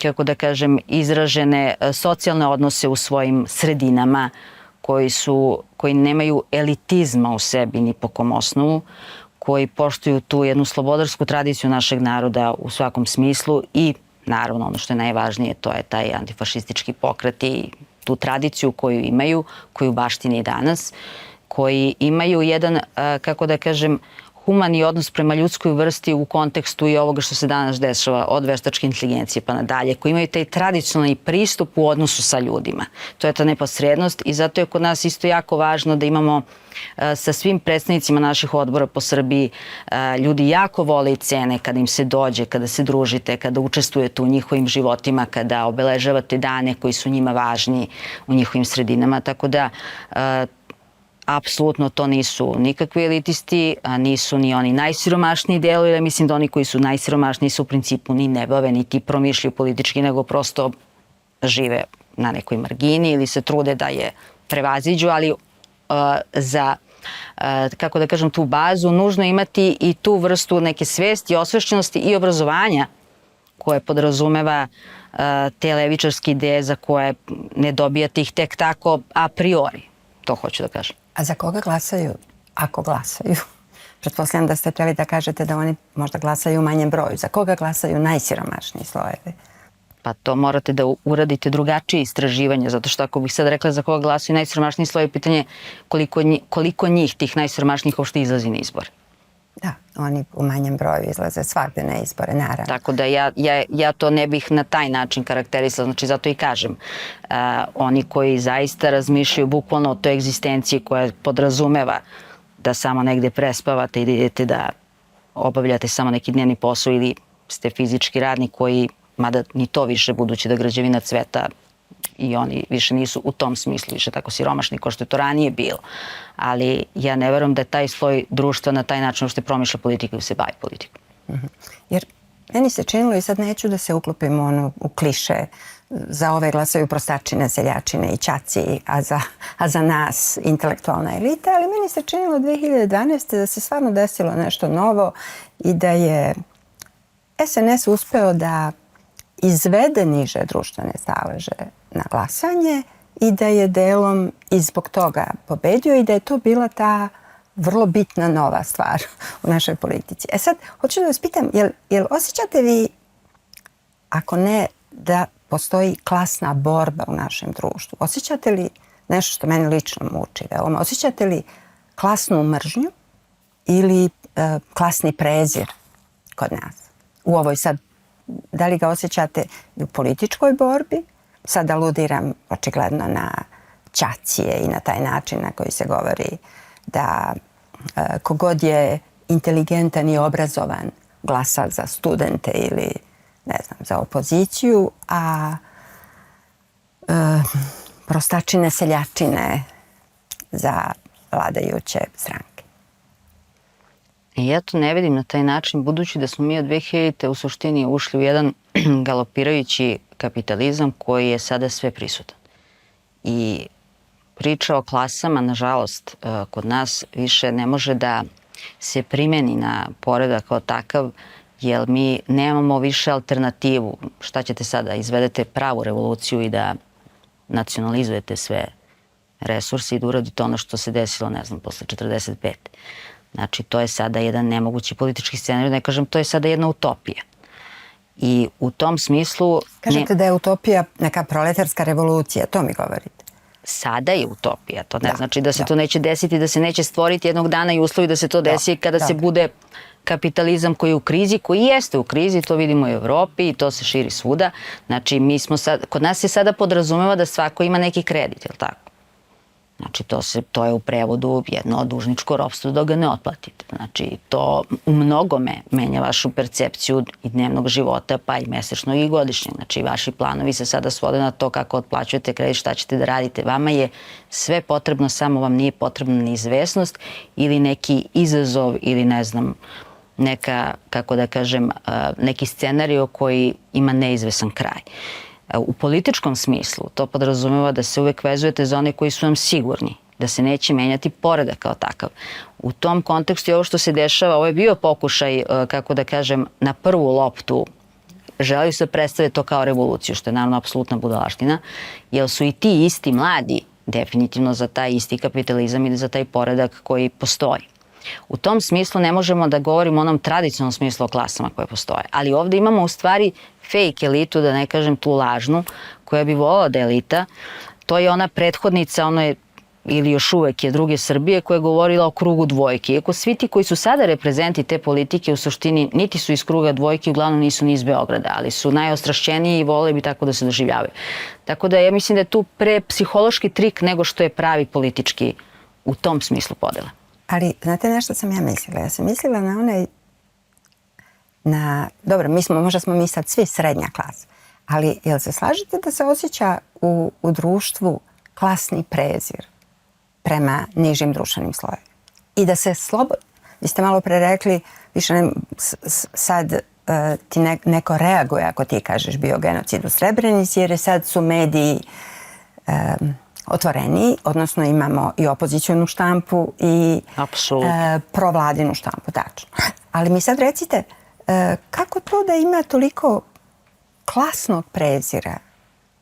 kako da kažem, izražene socijalne odnose u svojim sredinama, koji nemaju elitizma u sebi ni po kom osnovu, koji poštuju tu jednu slobodarsku tradiciju našeg naroda u svakom smislu i naravno ono što je najvažnije, to je taj antifašistički pokret i tu tradiciju koju imaju, koju baštine i danas, koji imaju jedan, kako da kažem, humani odnos prema ljudskoj vrsti u kontekstu i ovoga što se danas dešava od veštačke inteligencije pa nadalje, koji imaju taj tradicionalni pristup u odnosu sa ljudima. To je ta neposrednost i zato je kod nas isto jako važno da imamo sa svim predstavnicima naših odbora po Srbiji, ljudi jako vole i cene kada im se dođe, kada se družite, kada učestvujete u njihovim životima, kada obeležavate dane koji su njima važni u njihovim sredinama, tako da apsolutno to nisu nikakvi elitisti, a nisu ni oni najsiromašniji delovi, jer mislim da oni koji su najsiromašniji su u principu ni ne bave, niti promišljaju politički, nego prosto žive na nekoj margini ili se trude da je prevaziđu, ali za, kako da kažem, tu bazu nužno imati i tu vrstu neke svesti, osvešćenosti i obrazovanja koje podrazumeva te levičarske ideje za koje ne dobijate ih tek tako a priori. To hoću da kažem. A za koga glasaju, ako glasaju? Pretpostavljam da ste trebali da kažete da oni možda glasaju u manjem broju. Za koga glasaju najsiromašniji slojevi? Pa to morate da uradite drugačije istraživanje, zato što ako bih sad rekla za koga glasaju najsiromašniji slojevi, pitanje je koliko njih, tih najsiromašnijih, uopšte izlazi na izbore. Da, oni u manjem broju izlaze svakde na izbore, naravno. Tako da ja to ne bih na taj način karakterisala, znači zato i kažem, oni koji zaista razmišljaju bukvalno o toj egzistenciji koja podrazumeva da samo negde prespavate i da idete da obavljate samo neki dnevni posao ili ste fizički radnik koji, mada ni to više budući da građevina cveta i oni više nisu u tom smislu više tako siromašni kao što je to ranije bilo. Ali ja ne verujem da je taj sloj društva na taj način što promišlja politiku ili se bavi politikom. Jer meni se činilo, i sad neću da se uklopim u kliše, za ove glasaju prostačine, seljačine i ćaci, a za nas intelektualna elita, ali meni se činilo 2012. da se stvarno desilo nešto novo i da je SNS uspeo da izvede niže društvene staleže na glasanje i da je delom i zbog toga pobedio i da je to bila ta vrlo bitna nova stvar u našoj politici. E sad, hoću da vas pitam, jel osjećate vi, ako ne, da postoji klasna borba u našem društvu? Osjećate li nešto što mene lično muči veoma? Osjećate li klasnu mržnju ili klasni prezir kod nas? U ovoj sad, da li ga osjećate u političkoj borbi? Sad aludiram očigledno na ćacije i na taj način na koji se govori da kogod je inteligentan i obrazovan glasa za studente ili ne znam, za opoziciju, a prostačine, seljačine za vladajuće stranke. Ja to ne vidim na taj način, budući da smo mi od 2000. u suštini ušli u jedan galopirajući kapitalizam koji je sada sve prisutan. I priča o klasama, nažalost, kod nas više ne može da se primeni na poredak kao takav, jer mi nemamo više alternativu. Šta ćete sada? Izvedete pravu revoluciju i da nacionalizujete sve resurse i da uradite ono što se desilo, ne znam, posle 45. Znači, to je sada jedan nemogući politički scenarij, ne kažem, to je sada jedna utopija. I u tom smislu... Kažete da je utopija neka proletarska revolucija, to mi govorite. Sada je utopija, to ne znači da se to neće desiti, da se neće stvoriti jednog dana i uslovi da se to desi kada se bude kapitalizam koji je u krizi, koji jeste u krizi, to vidimo i u Evropi i to se širi svuda. Znači, kod nas se sada podrazumeva da svako ima neki kredit, je li tako? Znači, to je u prevodu jedno dužničko ropstvo dok ga ne otplatite. Znači, to u mnogome menja vašu percepciju i dnevnog života, pa i mesečnog i godišnjeg. Znači, vaši planovi se sada svode na to kako otplaćujete kredit, šta ćete da radite. Vama je sve potrebno, samo vam nije potrebna neizvesnost ili neki izazov ili, ne znam, neka, kako da kažem, neki scenario koji ima neizvesan kraj. U političkom smislu to podrazumeva da se uvek vezujete za one koji su vam sigurni, da se neće menjati poredak kao takav. U tom kontekstu i ovo što se dešava, ovo je bio pokušaj, kako da kažem, na prvu loptu, želaju se predstave to kao revoluciju, što je naravno apsolutna budalaština, jer su i ti isti mladi definitivno za taj isti kapitalizam i za taj poredak koji postoji. U tom smislu ne možemo da govorimo o onom tradicionalnom smislu o klasama koje postoje, ali ovde imamo u stvari fake elitu, da ne kažem tu lažnu, koja bi volila da je elita. To je ona prethodnica, ono je ili još uvek je druge Srbije koja je govorila o krugu dvojke. Iako svi ti koji su sada reprezenti te politike u suštini niti su iz kruga dvojke, uglavnom nisu ni iz Beograda, ali su najostrašćeniji i vole bi tako da se doživljavaju. Tako da ja mislim da je tu pre psihološki trik nego što je pravi politički u tom smislu podela. Ali, znate nešto sam ja mislila? Ja sam mislila na onaj, dobro, možda smo mi sad svi srednja klasa, ali jel se slažete da se osjeća u društvu klasni prezir prema nižim društvenim slojevima? I da se slobodno, vi ste malo pre rekli, više sad ti neko reaguje ako ti kažeš bio genocid u Srebrenici, jer sad su mediji otvoreniji, odnosno imamo i opozicionu štampu i provladinu štampu, tačno. Ali mi sad recite, kako to da ima toliko klasnog prezira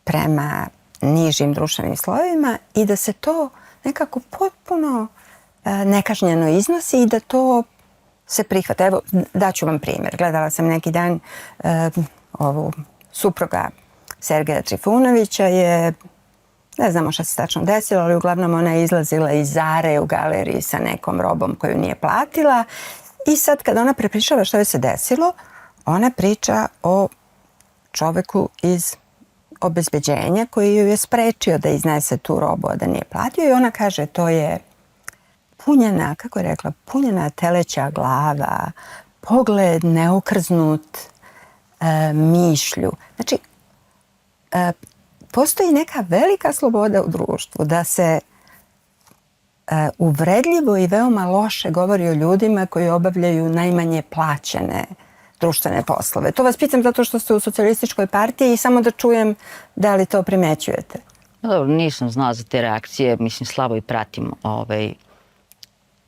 prema nižim društvenim slojevima i da se to nekako potpuno nekažnjeno iznosi i da to se prihvata? Evo, daću vam primjer. Gledala sam neki dan ovu supruga Sergeja Trifunovića je, ne znamo šta se tačno desilo, ali uglavnom ona je izlazila iz Zare u galeriji sa nekom robom koju nije platila i sad kad ona prepričava šta je se desilo, ona priča o čoveku iz obezbeđenja koji ju je sprečio da iznese tu robu, a da nije platio, i ona kaže to je punjena, kako je rekla, punjena teleća glava, pogled neokrznut mišlju. Znači, postoji neka velika sloboda u društvu da se uvredljivo i veoma loše govori o ljudima koji obavljaju najmanje plaćene društvene poslove. To vas pitam zato što ste u socijalističkoj partiji i samo da čujem da li to primećujete. Dobro, nisam znala za te reakcije, mislim slabo i pratim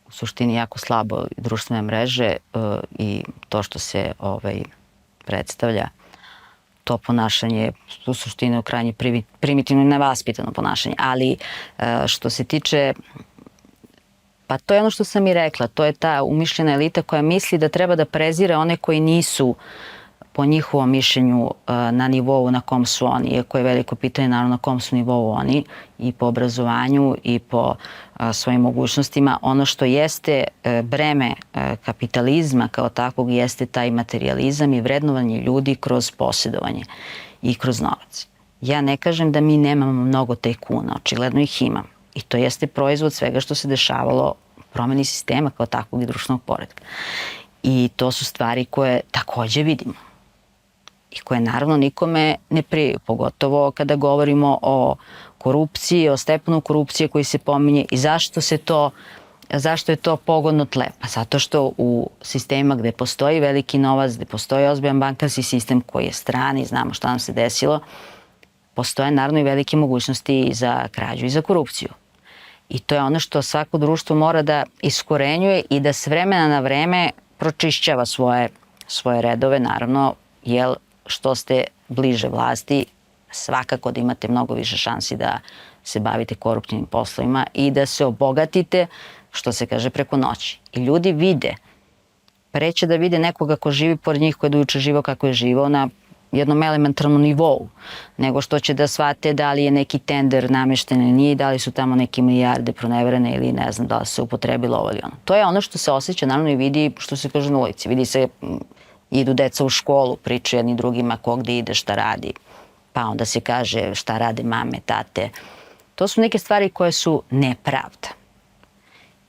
u suštini jako slabo društvene mreže i to što se predstavlja, to ponašanje u suštini u krajnje primitivno i nevaspitano ponašanje. Ali što se tiče, pa to je ono što sam i rekla, to je ta umišljena elita koja misli da treba da prezire one koji nisu po njihovom mišljenju na nivou na kom su oni, iako je veliko pitanje naravno na kom su nivou oni i po obrazovanju i po svojim mogućnostima. Ono što jeste breme kapitalizma kao takvog jeste taj materijalizam i vrednovanje ljudi kroz posjedovanje i kroz novac. Ja ne kažem da mi nemamo mnogo tajkuna, očigledno ih imam. I to jeste proizvod svega što se dešavalo u promeni sistema kao takvog i društvenog poretka. I to su stvari koje takođe vidimo i koje naravno nikome ne priju, pogotovo kada govorimo o korupciji, o stepenu korupcije koji se pominje i zašto je to pogodno tle? Pa zato što u sistemima gde postoji veliki novac, gde postoji ozbiljan bankarski sistem koji je strani, znamo šta nam se desilo, postoje naravno i velike mogućnosti i za krađu i za korupciju. I to je ono što svako društvo mora da iskorenjuje i da s vremena na vreme pročišćava svoje redove, naravno, jer što ste bliže vlasti, svakako da imate mnogo više šansi da se bavite koruptivnim poslovima i da se obogatite, što se kaže, preko noći. I ljudi vide, preće da vide nekoga ko živi pored njih, ko je dojuče živao kako je živao na jednom elementarnom nivou, nego što će da shvate da li je neki tender namešten ili nije, da li su tamo neke milijarde proneverene ili ne znam da li se upotrebilo ovo ili ono. To je ono što se osjeća, naravno, i vidi, što se kaže, na ulici. Vidi se, idu deca u školu, pričaju jedni drugima ko gde ide, šta radi, pa onda se kaže šta rade mame, tate. To su neke stvari koje su nepravda.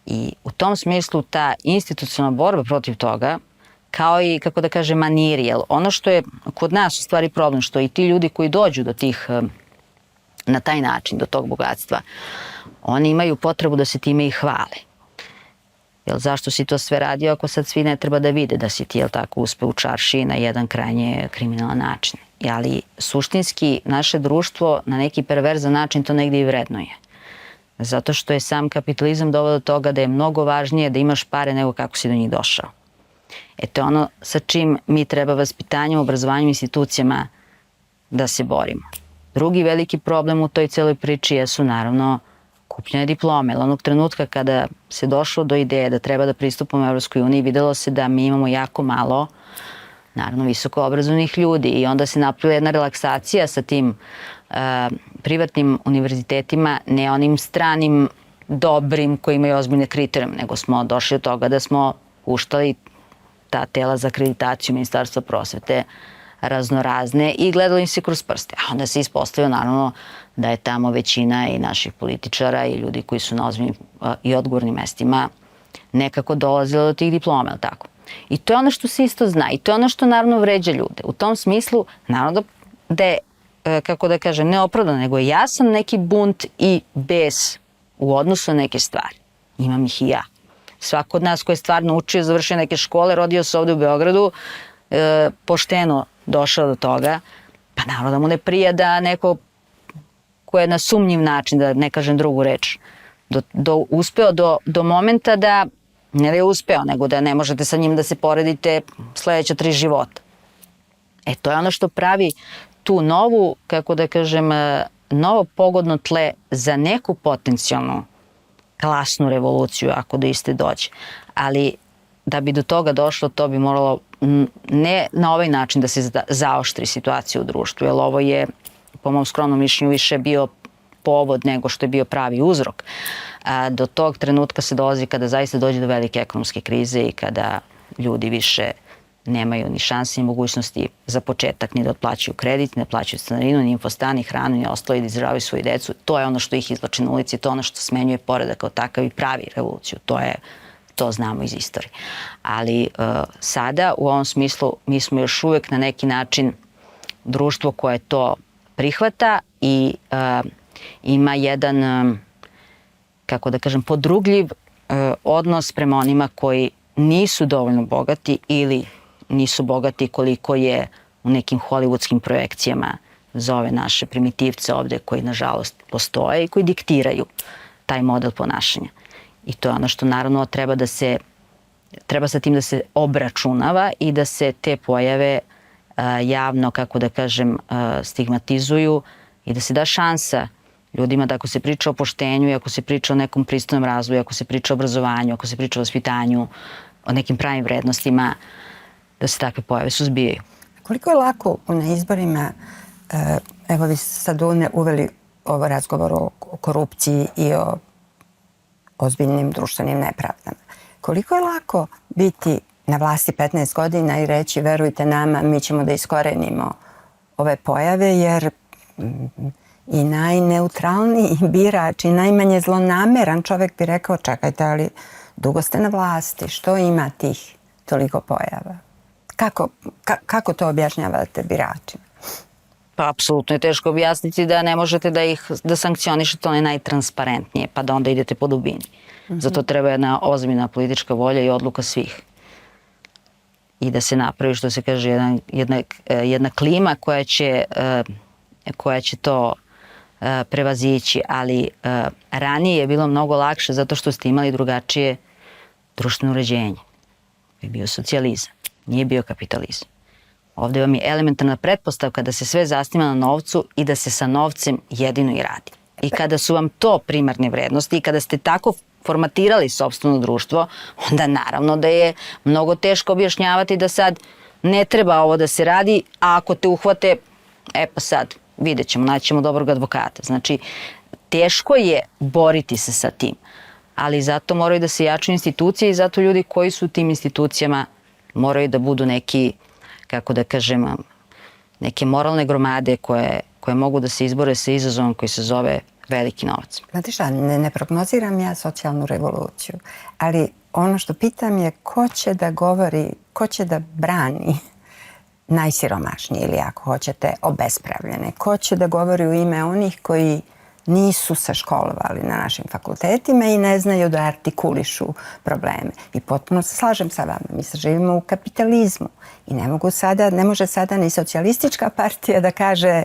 I u tom smislu ta institucionalna borba protiv toga, kao i, kako da kaže, maniri, jer ono što je kod nas u stvari problem, što i ti ljudi koji dođu do tih, na taj način, do tog bogatstva, oni imaju potrebu da se time i hvale. Jel zašto si to sve radio ako sad svi ne treba da vide da si ti, jel tako, uspeo u čaršiji na jedan krajnje kriminalan način. Ali suštinski naše društvo na neki perverzan način to negdje i vrednuje. Zato što je sam kapitalizam doveo do toga da je mnogo važnije da imaš pare nego kako si do njih došao. To je ono sa čim mi treba vaspitanjem, obrazovanjem, institucijama da se borimo. Drugi veliki problem u toj celoj priči jesu naravno kupljene diplome. Onog trenutka kada se došlo do ideje da treba da pristupamo Evropskoj uniji, videlo se da mi imamo jako malo, naravno, visoko obrazovnih ljudi i onda se napravila jedna relaksacija sa tim privatnim univerzitetima, ne onim stranim dobrim koji imaju ozbiljne kriterijume, nego smo došli od toga da smo puštali ta tela za akreditaciju Ministarstva prosvete raznorazne i gledali im se kroz prste. A onda se ispostavio naravno da je tamo većina i naših političara i ljudi koji su na ozbiljnim i odgovornim mestima nekako dolazila do tih diploma, ili tako? I to je ono što se isto zna i to je ono što naravno vređa ljude. U tom smislu, naravno da je, kako da kažem, ne opravdan, nego je jasan neki bunt i bes u odnosu na neke stvari. Imam ih i ja. Svako od nas koji je stvarno učio, završio neke škole, rodio se ovde u Beogradu, pošteno došao do toga, pa naravno da mu ne prija da neko ko je na sumnjiv način, da ne kažem drugu reč, uspeo do momenta da, ne da je uspeo, nego da ne možete sa njim da se poredite sledeća 3 života. To je ono što pravi tu novu, kako da kažem, novo pogodno tle za neku potencijalnu klasnu revoluciju, ako do iste dođe. Ali da bi do toga došlo, to bi moralo ne na ovaj način da se zaoštri situacija u društvu, jer ovo je, po mom skromnom mišljenju, više bio povod nego što je bio pravi uzrok. Do tog trenutka se dolazi kada zaista dođe do velike ekonomske krize i kada ljudi više nemaju ni šanse ni mogućnosti za početak ni da otplaćuju kredit, ne plaćaju stanarinu, ni infostan, ni hranu, ni ostalo i da izdržavaju svoju decu. To je ono što ih izvlači na ulici, to je ono što smenjuje poredak kao takav i pravi revoluciju. To znamo iz istorije. Ali sada u ovom smislu mi smo još uvek na neki način društvo koje to prihvata i ima jedan, kako da kažem, podrugljiv odnos prema onima koji nisu dovoljno bogati ili nisu bogati koliko je u nekim hollywoodskim projekcijama za ove naše primitivce ovde koji nažalost postoje i koji diktiraju taj model ponašanja. I to je ono što naravno treba sa tim da se obračunava i da se te pojave javno, kako da kažem, stigmatizuju i da se da šansa ljudima da ako se priča o poštenju i ako se priča o nekom pristojnom razvoju, ako se priča o obrazovanju, ako se priča o vaspitanju, o nekim pravim vrednostima, da se takve pojave suzbijaju. Koliko je lako na izborima, evo vi sad uveli ovo razgovor o korupciji i o ozbiljnim društvenim nepravdama. Koliko je lako biti na vlasti 15 godina i reći verujte nama, mi ćemo da iskorenimo ove pojave, jer i najneutralniji birač i najmanje zlonameran čovjek bi rekao čekajte, ali dugo ste na vlasti, što ima tih toliko pojava? Kako to objašnjavate biračima? Pa apsolutno je teško objasniti da ne možete da sankcionišete one najtransparentnije, pa da onda idete po dubini. Zato treba jedna ozbiljna politička volja i odluka svih. I da se napravi, što se kaže, jedna klima koja će to prevazići, ali ranije je bilo mnogo lakše zato što ste imali drugačije društveno uređenje. Je bio socijalizam, nije bio kapitalizam. Ovde vam je elementarna pretpostavka da se sve zasniva na novcu i da se sa novcem jedino i radi. I kada su vam to primarne vrednosti i kada ste tako formatirali sopstveno društvo, onda naravno da je mnogo teško objašnjavati da sad ne treba ovo da se radi, a ako te uhvate, pa sad vidjet ćemo, naćemo dobrog advokata. Znači, teško je boriti se sa tim, ali zato moraju da se jačaju institucije i zato ljudi koji su u tim institucijama moraju da budu neki, kako da kažem, neke moralne gromade koje mogu da se izbore sa izazovom koji se zove veliki novac. Znate šta, ne prognoziram ja socijalnu revoluciju, ali ono što pitam je ko će da govori, ko će da brani najsiromašnije ili ako hoćete obespravljene, ko će da govori u ime onih koji nisu se školovali na našim fakultetima i ne znaju da artikulišu probleme. I potpuno se slažem sa vama. Mi se živimo u kapitalizmu i ne može sada ni socijalistička partija da kaže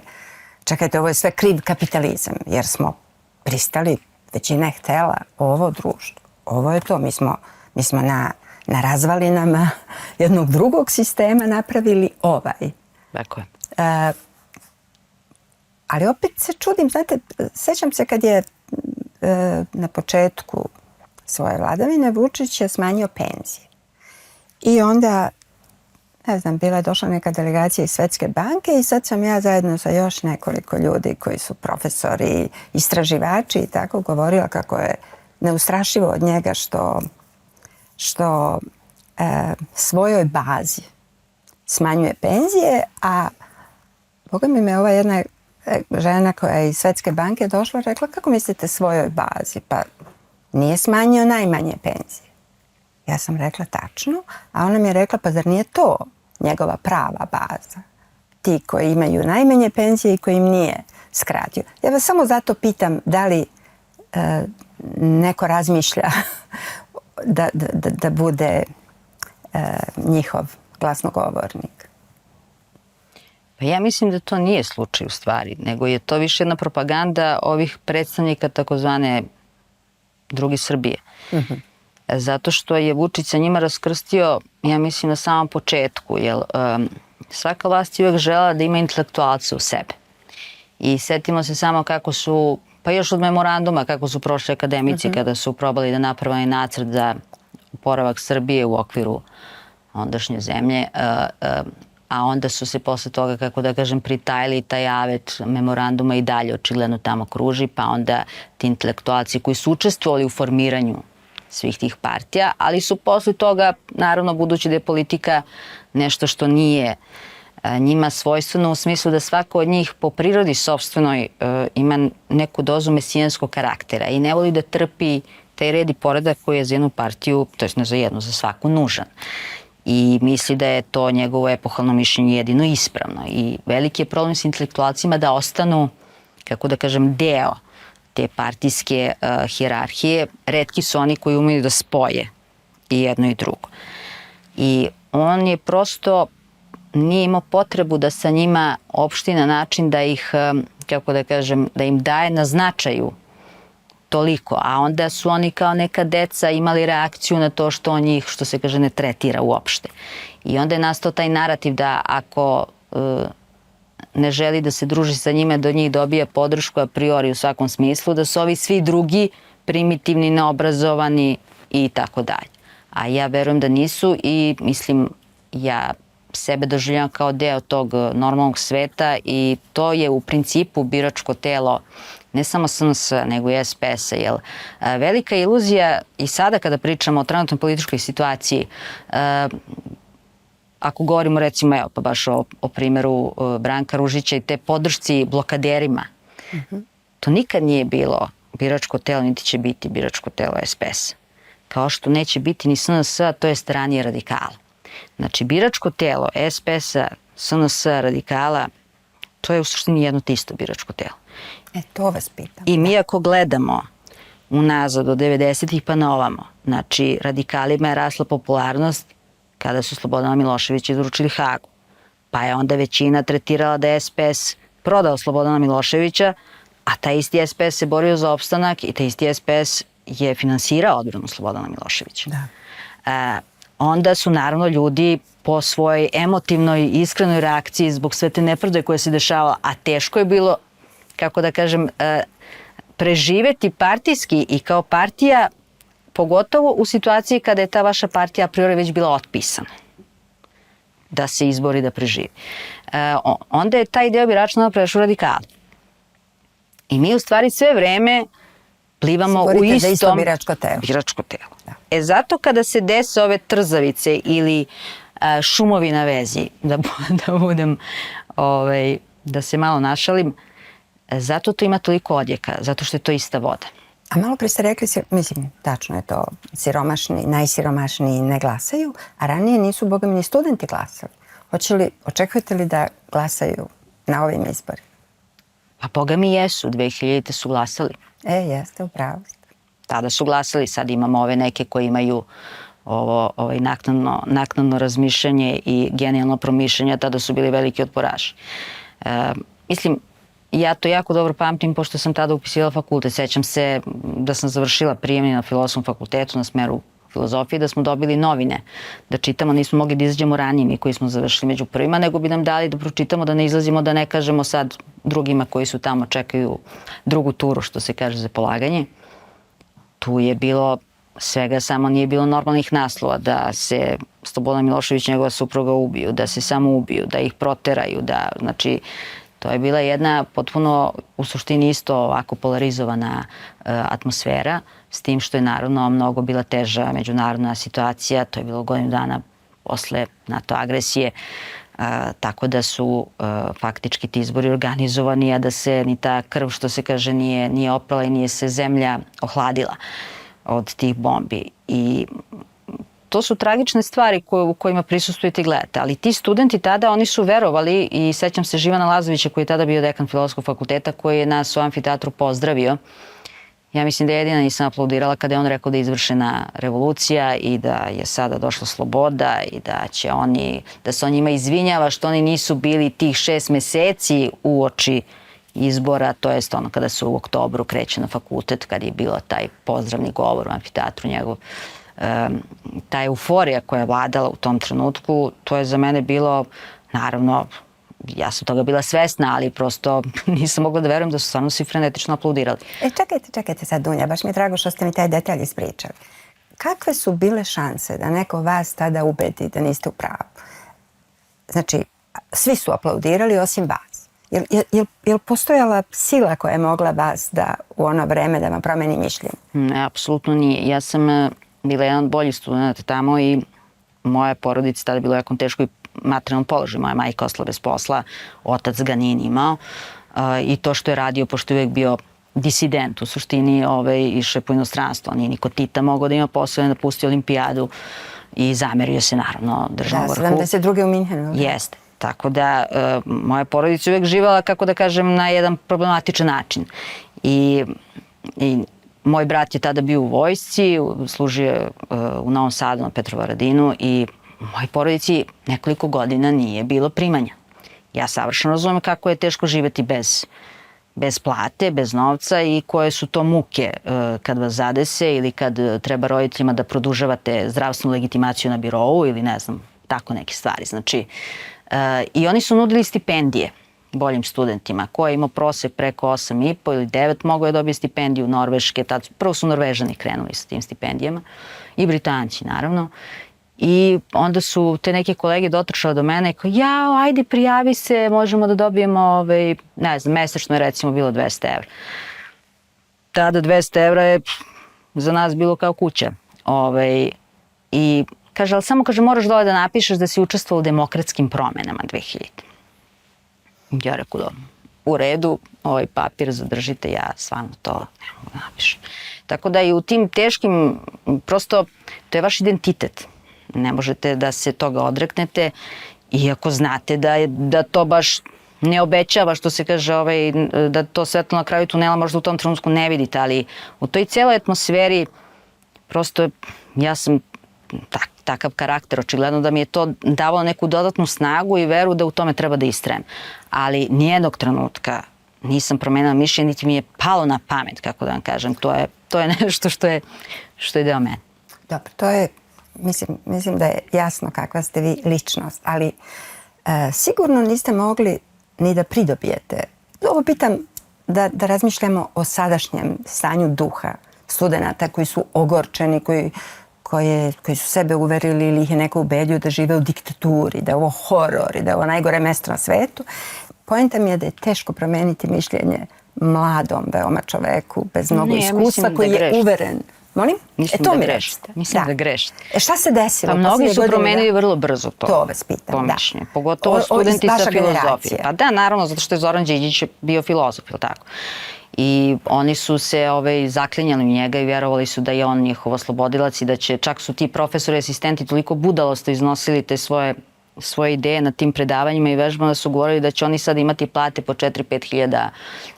čekajte, ovo je sve kriv kapitalizam, jer smo pristali, većina je htela ovo društvo. Ovo je to. Mi smo na razvalinama jednog drugog sistema napravili ovaj. Tako je. Ali opet se čudim, znate, sećam se kad je na početku svoje vladavine Vučić je smanjio penzije. I onda, ne znam, bila je došla neka delegacija iz Svetske banke i sad sam ja zajedno sa još nekoliko ljudi koji su profesori, istraživači i tako govorila kako je neustrašivo od njega što svojoj bazi smanjuje penzije, a Boga mi me ova jedna žena koja je iz Svetske banke došla rekla kako mislite svojoj bazi? Pa nije smanjio najmanje penzije. Ja sam rekla tačno, a ona mi je rekla pa zar nije to njegova prava baza? Ti koji imaju najmanje penzije i koji im nije skratio. Ja vas samo zato pitam da li neko razmišlja da bude njihov glasnogovornik. Pa ja mislim da to nije slučaj u stvari, nego je to više jedna propaganda ovih predstavnika takozvane druge Srbije. Zato što je Vučić sa njima raskrstio, ja mislim, na samom početku, jer svaka vlast je uvek žela da ima intelektualce u sebe. I setimo se samo kako su, pa još od memoranduma, kako su prošli akademici kada su probali da naprave nacrt za oporavak Srbije u okviru ondašnje zemlje, a onda su se posle toga, kako da kažem, pritajili taj avet memoranduma i dalje očigledno tamo kruži, pa onda ti intelektualci koji su učestvovali u formiranju svih tih partija, ali su posle toga, naravno, budući da je politika nešto što nije njima svojstveno, u smislu da svako od njih po prirodi sopstvenoj ima neku dozu mesijanskog karaktera i ne voli da trpi taj red i poredak koji je za jednu partiju, to jest ne za jednu, za svaku nužan. I misli da je to njegovo epohalno mišljenje jedino ispravno. I veliki je problem s intelektualcima da ostanu, kako da kažem, deo te partijske hijerarhije. Retki su oni koji umeju da spoje i jedno i drugo. I on je prosto nije imao potrebu da sa njima opšti na način da ih, kako da kažem, da im daje na značaju toliko, a onda su oni kao neka deca imali reakciju na to što on njih, što se kaže, ne tretira uopšte. I onda je nastao taj narativ da ako ne želi da se druži sa njime, da od njih dobija podršku a priori u svakom smislu, da su ovi svi drugi primitivni, neobrazovani i tako dalje. A ja verujem da nisu i mislim, ja sebe doživljavam kao deo tog normalnog sveta i to je u principu biračko telo ne samo SNS, nego i SPS-a, jer velika iluzija i sada kada pričamo o trenutnoj političkoj situaciji, ako govorimo recimo, evo pa baš o primjeru Branka Ružića i te podršci blokaderima, to nikad nije bilo biračko telo, niti će biti biračko telo SPS-a. Kao što neće biti ni SNS-a, to je ranije radikala. Znači, biračko telo SPS-a, SNS-a, radikala, to je u suštini jedno te isto biračko telo. To vas pitam. I mi ako gledamo unazad od 90-ih pa na ovamo, znači radikalima je rasla popularnost kada su Slobodana Miloševića izručili Hagu. Pa je onda većina tretirala da je SPS prodao Slobodana Miloševića, a taj isti SPS se borio za opstanak i taj isti SPS je finansirao odbranu Slobodana Miloševića. Da. Onda su naravno ljudi po svojoj emotivnoj i iskrenoj reakciji zbog sve te nepravde koje se dešavala, a teško je bilo, kako da kažem, preživeti partijski i kao partija, pogotovo u situaciji kada je ta vaša partija a priori već bila otpisana da se izbori da preživi. Onda je taj deo birača prešao radikali. I mi u stvari sve vreme plivamo u istom biračko telo. Biračko telo. Da. Zato kada se dese ove trzavice ili šumovi na vezi, da budem, da se malo našalim, zato to ima toliko odjeka, zato što je to ista voda. A malo pre ste rekli, mislim, tačno je to, siromašni, najsiromašniji ne glasaju, a ranije nisu, boga mi, ni studenti glasali. Očekujete li da glasaju na ovim izborima? Pa Boga mi jesu, 2000. su glasali. Jeste, upravo ste. Tada su glasali, sad imamo ove neke koji imaju naknadno razmišljanje i genijalno promišljanje, tada su bili veliki otporaši. Mislim, ja to jako dobro pamtim, pošto sam tada upisivala fakultet. Sećam se da sam završila prijemni na Filozofskom fakultetu na smeru filozofije, da smo dobili novine da čitamo. Nismo mogli da izađemo ranije, mi koji smo završili među prvima, nego bi nam dali da pročitamo, da ne izlazimo, da ne kažemo sad drugima koji su tamo, čekaju drugu turu, što se kaže, za polaganje. Tu je bilo svega, samo nije bilo normalnih naslova, da se Slobodan Milošević i njegova supruga ubiju, da se samo ubiju, da ih proteraju, znači to je bila jedna potpuno u suštini isto ovako polarizovana atmosfera, s tim što je naravno mnogo bila teža međunarodna situacija. To je bilo godinu dana posle NATO agresije, tako da su faktički ti izbori organizovani, a da se ni ta krv, što se kaže, nije oprala i nije se zemlja ohladila od tih bombi. I to su tragične stvari u kojima prisustujete i gledate. Ali ti studenti tada, oni su verovali, i sećam se Živana Lazovića koji je tada bio dekan Filozofskog fakulteta, koji je nas u amfiteatru pozdravio. Ja mislim da jedina nisam aplaudirala kada je on rekao da je izvršena revolucija i da je sada došla sloboda i da se on njima izvinjava što oni nisu bili tih 6 meseci uoči izbora, to jest ono kada se u oktobru kreće na fakultet, kad je bilo taj pozdravni govor u amfiteatru njegov. Ta euforija koja je vladala u tom trenutku, to je za mene bilo, naravno, ja sam toga bila svesna, ali prosto nisam mogla da verujem da su stvarno svi frenetično aplaudirali. Čekajte sad, Dunja, baš mi je drago što ste mi taj detalj ispričali. Kakve su bile šanse da neko vas tada ubedi da niste u pravu? Znači, svi su aplaudirali osim vas. Je li postojala sila koja je mogla vas da u ono vreme da vam promeni mišljenje? Ne, apsolutno nije. Ja sam bila jedan od boljih studenta tamo i moja porodica tada bila u jakom teškoj materijalnom položaju. Moja majka ostala bez posla, otac ga nije imao i to što je radio, pošto je uvijek bio disident, u suštini išao po inostranstvo. Nije niko Tita mogao da ima posao, da pusti olimpijadu i zamerio se naravno državnom vrhu. 72. u Minhenu. Jeste. Tako da moja porodica uvijek živala, kako da kažem, na jedan problematičan način. I moj brat je tada bio u vojsci, služio u Novom Sadu na Petrovaradinu i mojoj porodici nekoliko godina nije bilo primanja. Ja savršeno razumijem kako je teško živeti bez plate, bez novca i koje su to muke kad vas zadese ili kad treba roditeljima da produžavate zdravstvenu legitimaciju na birou ili ne znam, tako neke stvari. Znači, i oni su nudili stipendije boljim studentima. Ko je imao prosek preko 8,5 ili 9 mogao je dobiti stipendiju Norveške. Prvo su Norvežani krenuli sa tim stipendijama i Britanci naravno. I onda su te neke kolege dotrčale do mene i kao, jao, ajde prijavi se, možemo da dobijemo, ne znam, mesečno je recimo bilo 200 evra. Tada 200 evra je za nas bilo kao kuća. I kaže, ali samo kaže, moraš dole da napišeš da si učestvovao u demokratskim promenama 2000. Ja rekao, dobro, u redu, ovaj papir zadržite, ja stvarno to ne mogu da napišem. Tako da i u tim teškim, prosto, to je vaš identitet. Ne možete da se toga odreknete, iako znate da to baš ne obećava, što se kaže, da to svetlo na kraju tunela možda u tom trenutku ne vidite, ali u toj cijeloj atmosferi prosto ja sam takav karakter, očigledno da mi je to davalo neku dodatnu snagu i veru da u tome treba da istrajem. Ali nijednog trenutka nisam promenila mišljenje, niti mi je palo na pamet, kako da vam kažem. To je nešto što je deo mene. Dobro, to je, mislim da je jasno kakva ste vi ličnost, ali sigurno niste mogli ni da pridobijete. Ovo pitam da razmišljamo o sadašnjem stanju duha studenata koji su ogorčeni, koji su sebe uverili ili ih je neko ubedio da žive u diktaturi, da je ovo horor i da je ovo najgore mesto na svetu. Poenta mi je da je teško promeniti mišljenje mladom veoma čoveku bez mnogo iskustva koji je uveren. Molim? Mislim da grešite. Mislim da grešite. Šta se desilo? Pa mnogi su promenili vrlo brzo to vas pitam, da. Mišljenje. Pogotovo studenti sa filozofije. Pa da, naravno, zato što je Zoran Đinđić bio filozof, ili tako? I oni su se zaklinjali u njega i vjerovali su da je on njihov oslobodilac i da će, čak su ti profesori, asistenti toliko budalosto iznosili te svoje svoje ideje na tim predavanjima i vežbama, da su govorili da će oni sad imati plate po 4-5 hiljada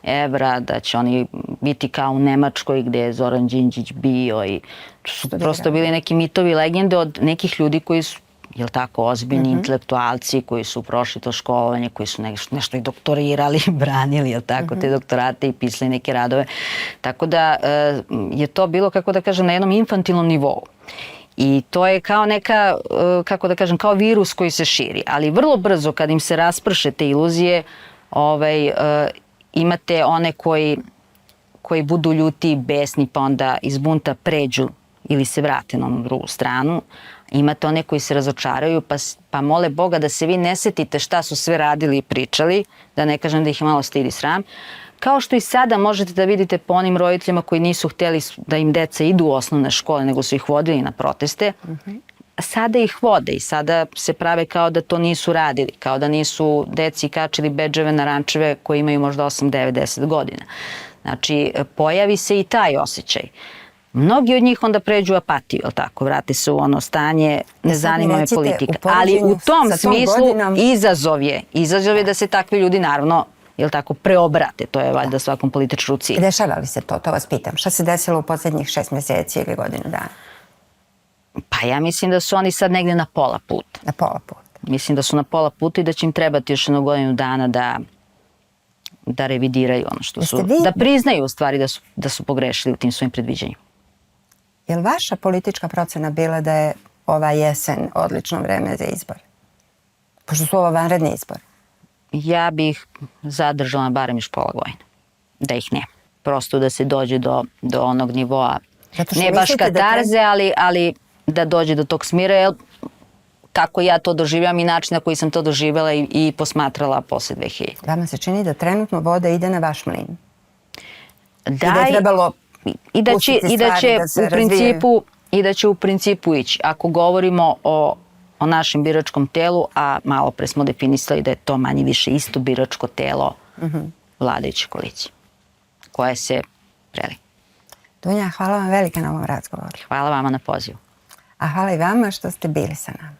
evra, da će oni biti kao u Nemačkoj gde je Zoran Đinđić bio i su prosto bili neki mitovi i legende od nekih ljudi koji su, jel tako, ozbiljni intelektualci koji su prošli to školovanje, koji su nešto i doktorirali, branili, jel tako, te doktorate i pisali neke radove. Tako da je to bilo, kako da kažem, na jednom infantilnom nivou. I to je kao neka, kako da kažem, kao virus koji se širi. Ali vrlo brzo kad im se rasprše te iluzije, imate one koji budu ljuti i besni pa onda iz bunta pređu ili se vrate na onu drugu stranu. Imate one koji se razočaraju pa mole Boga da se vi ne setite šta su sve radili i pričali, da ne kažem da ih je malo stid i sram. Kao što i sada možete da vidite po onim roditeljima koji nisu hteli da im deca idu u osnovne škole, nego su ih vodili na proteste. Sada ih vode i sada se prave kao da to nisu radili, kao da nisu deci kačili bedževe na rančeve koji imaju možda 8, 9, 10 godina. Znači, pojavi se i taj osjećaj. Mnogi od njih onda pređu apatiju, jel tako? Vrate se u ono stanje, ne zanima me politika. Ali u tom smislu izazov je da se takvi ljudi naravno, jel tako, preobrate. To je valjda svakom političaru cilj. Dešava li se to? To vas pitam. Šta se desilo u posljednjih 6 mjeseci ili godinu dana? Pa ja mislim da su oni sad negdje na pola puta. Na pola puta. Mislim da su na pola puta i da će im trebati još jednu godinu dana da revidiraju ono što su, da priznaju u stvari da su pogrešili u tim svojim predviđanjima. Je li vaša politička procena bila da je ova jesen odlično vreme za izbor? Pošto su ovo vanredni izbor. Ja bih zadržala barem još pola godine. Da ih nema. Prosto da se dođe do onog nivoa. Ne baš katarze, ali da dođe do tog smira. Jer kako ja to doživljam i način na koji sam to doživjela i posmatrala posle 2000. Vama se čini da trenutno voda ide na vaš mlin. Da je trebalo i da će u principu ići. Ako govorimo o našem biračkom telu, a malo pre smo definisali da je to manje više isto biračko telo vladajuće koalicije, koje se preli. Dunja, hvala vam velike na ovom razgovoru. Hvala vama na pozivu. A hvala i vama što ste bili sa nama.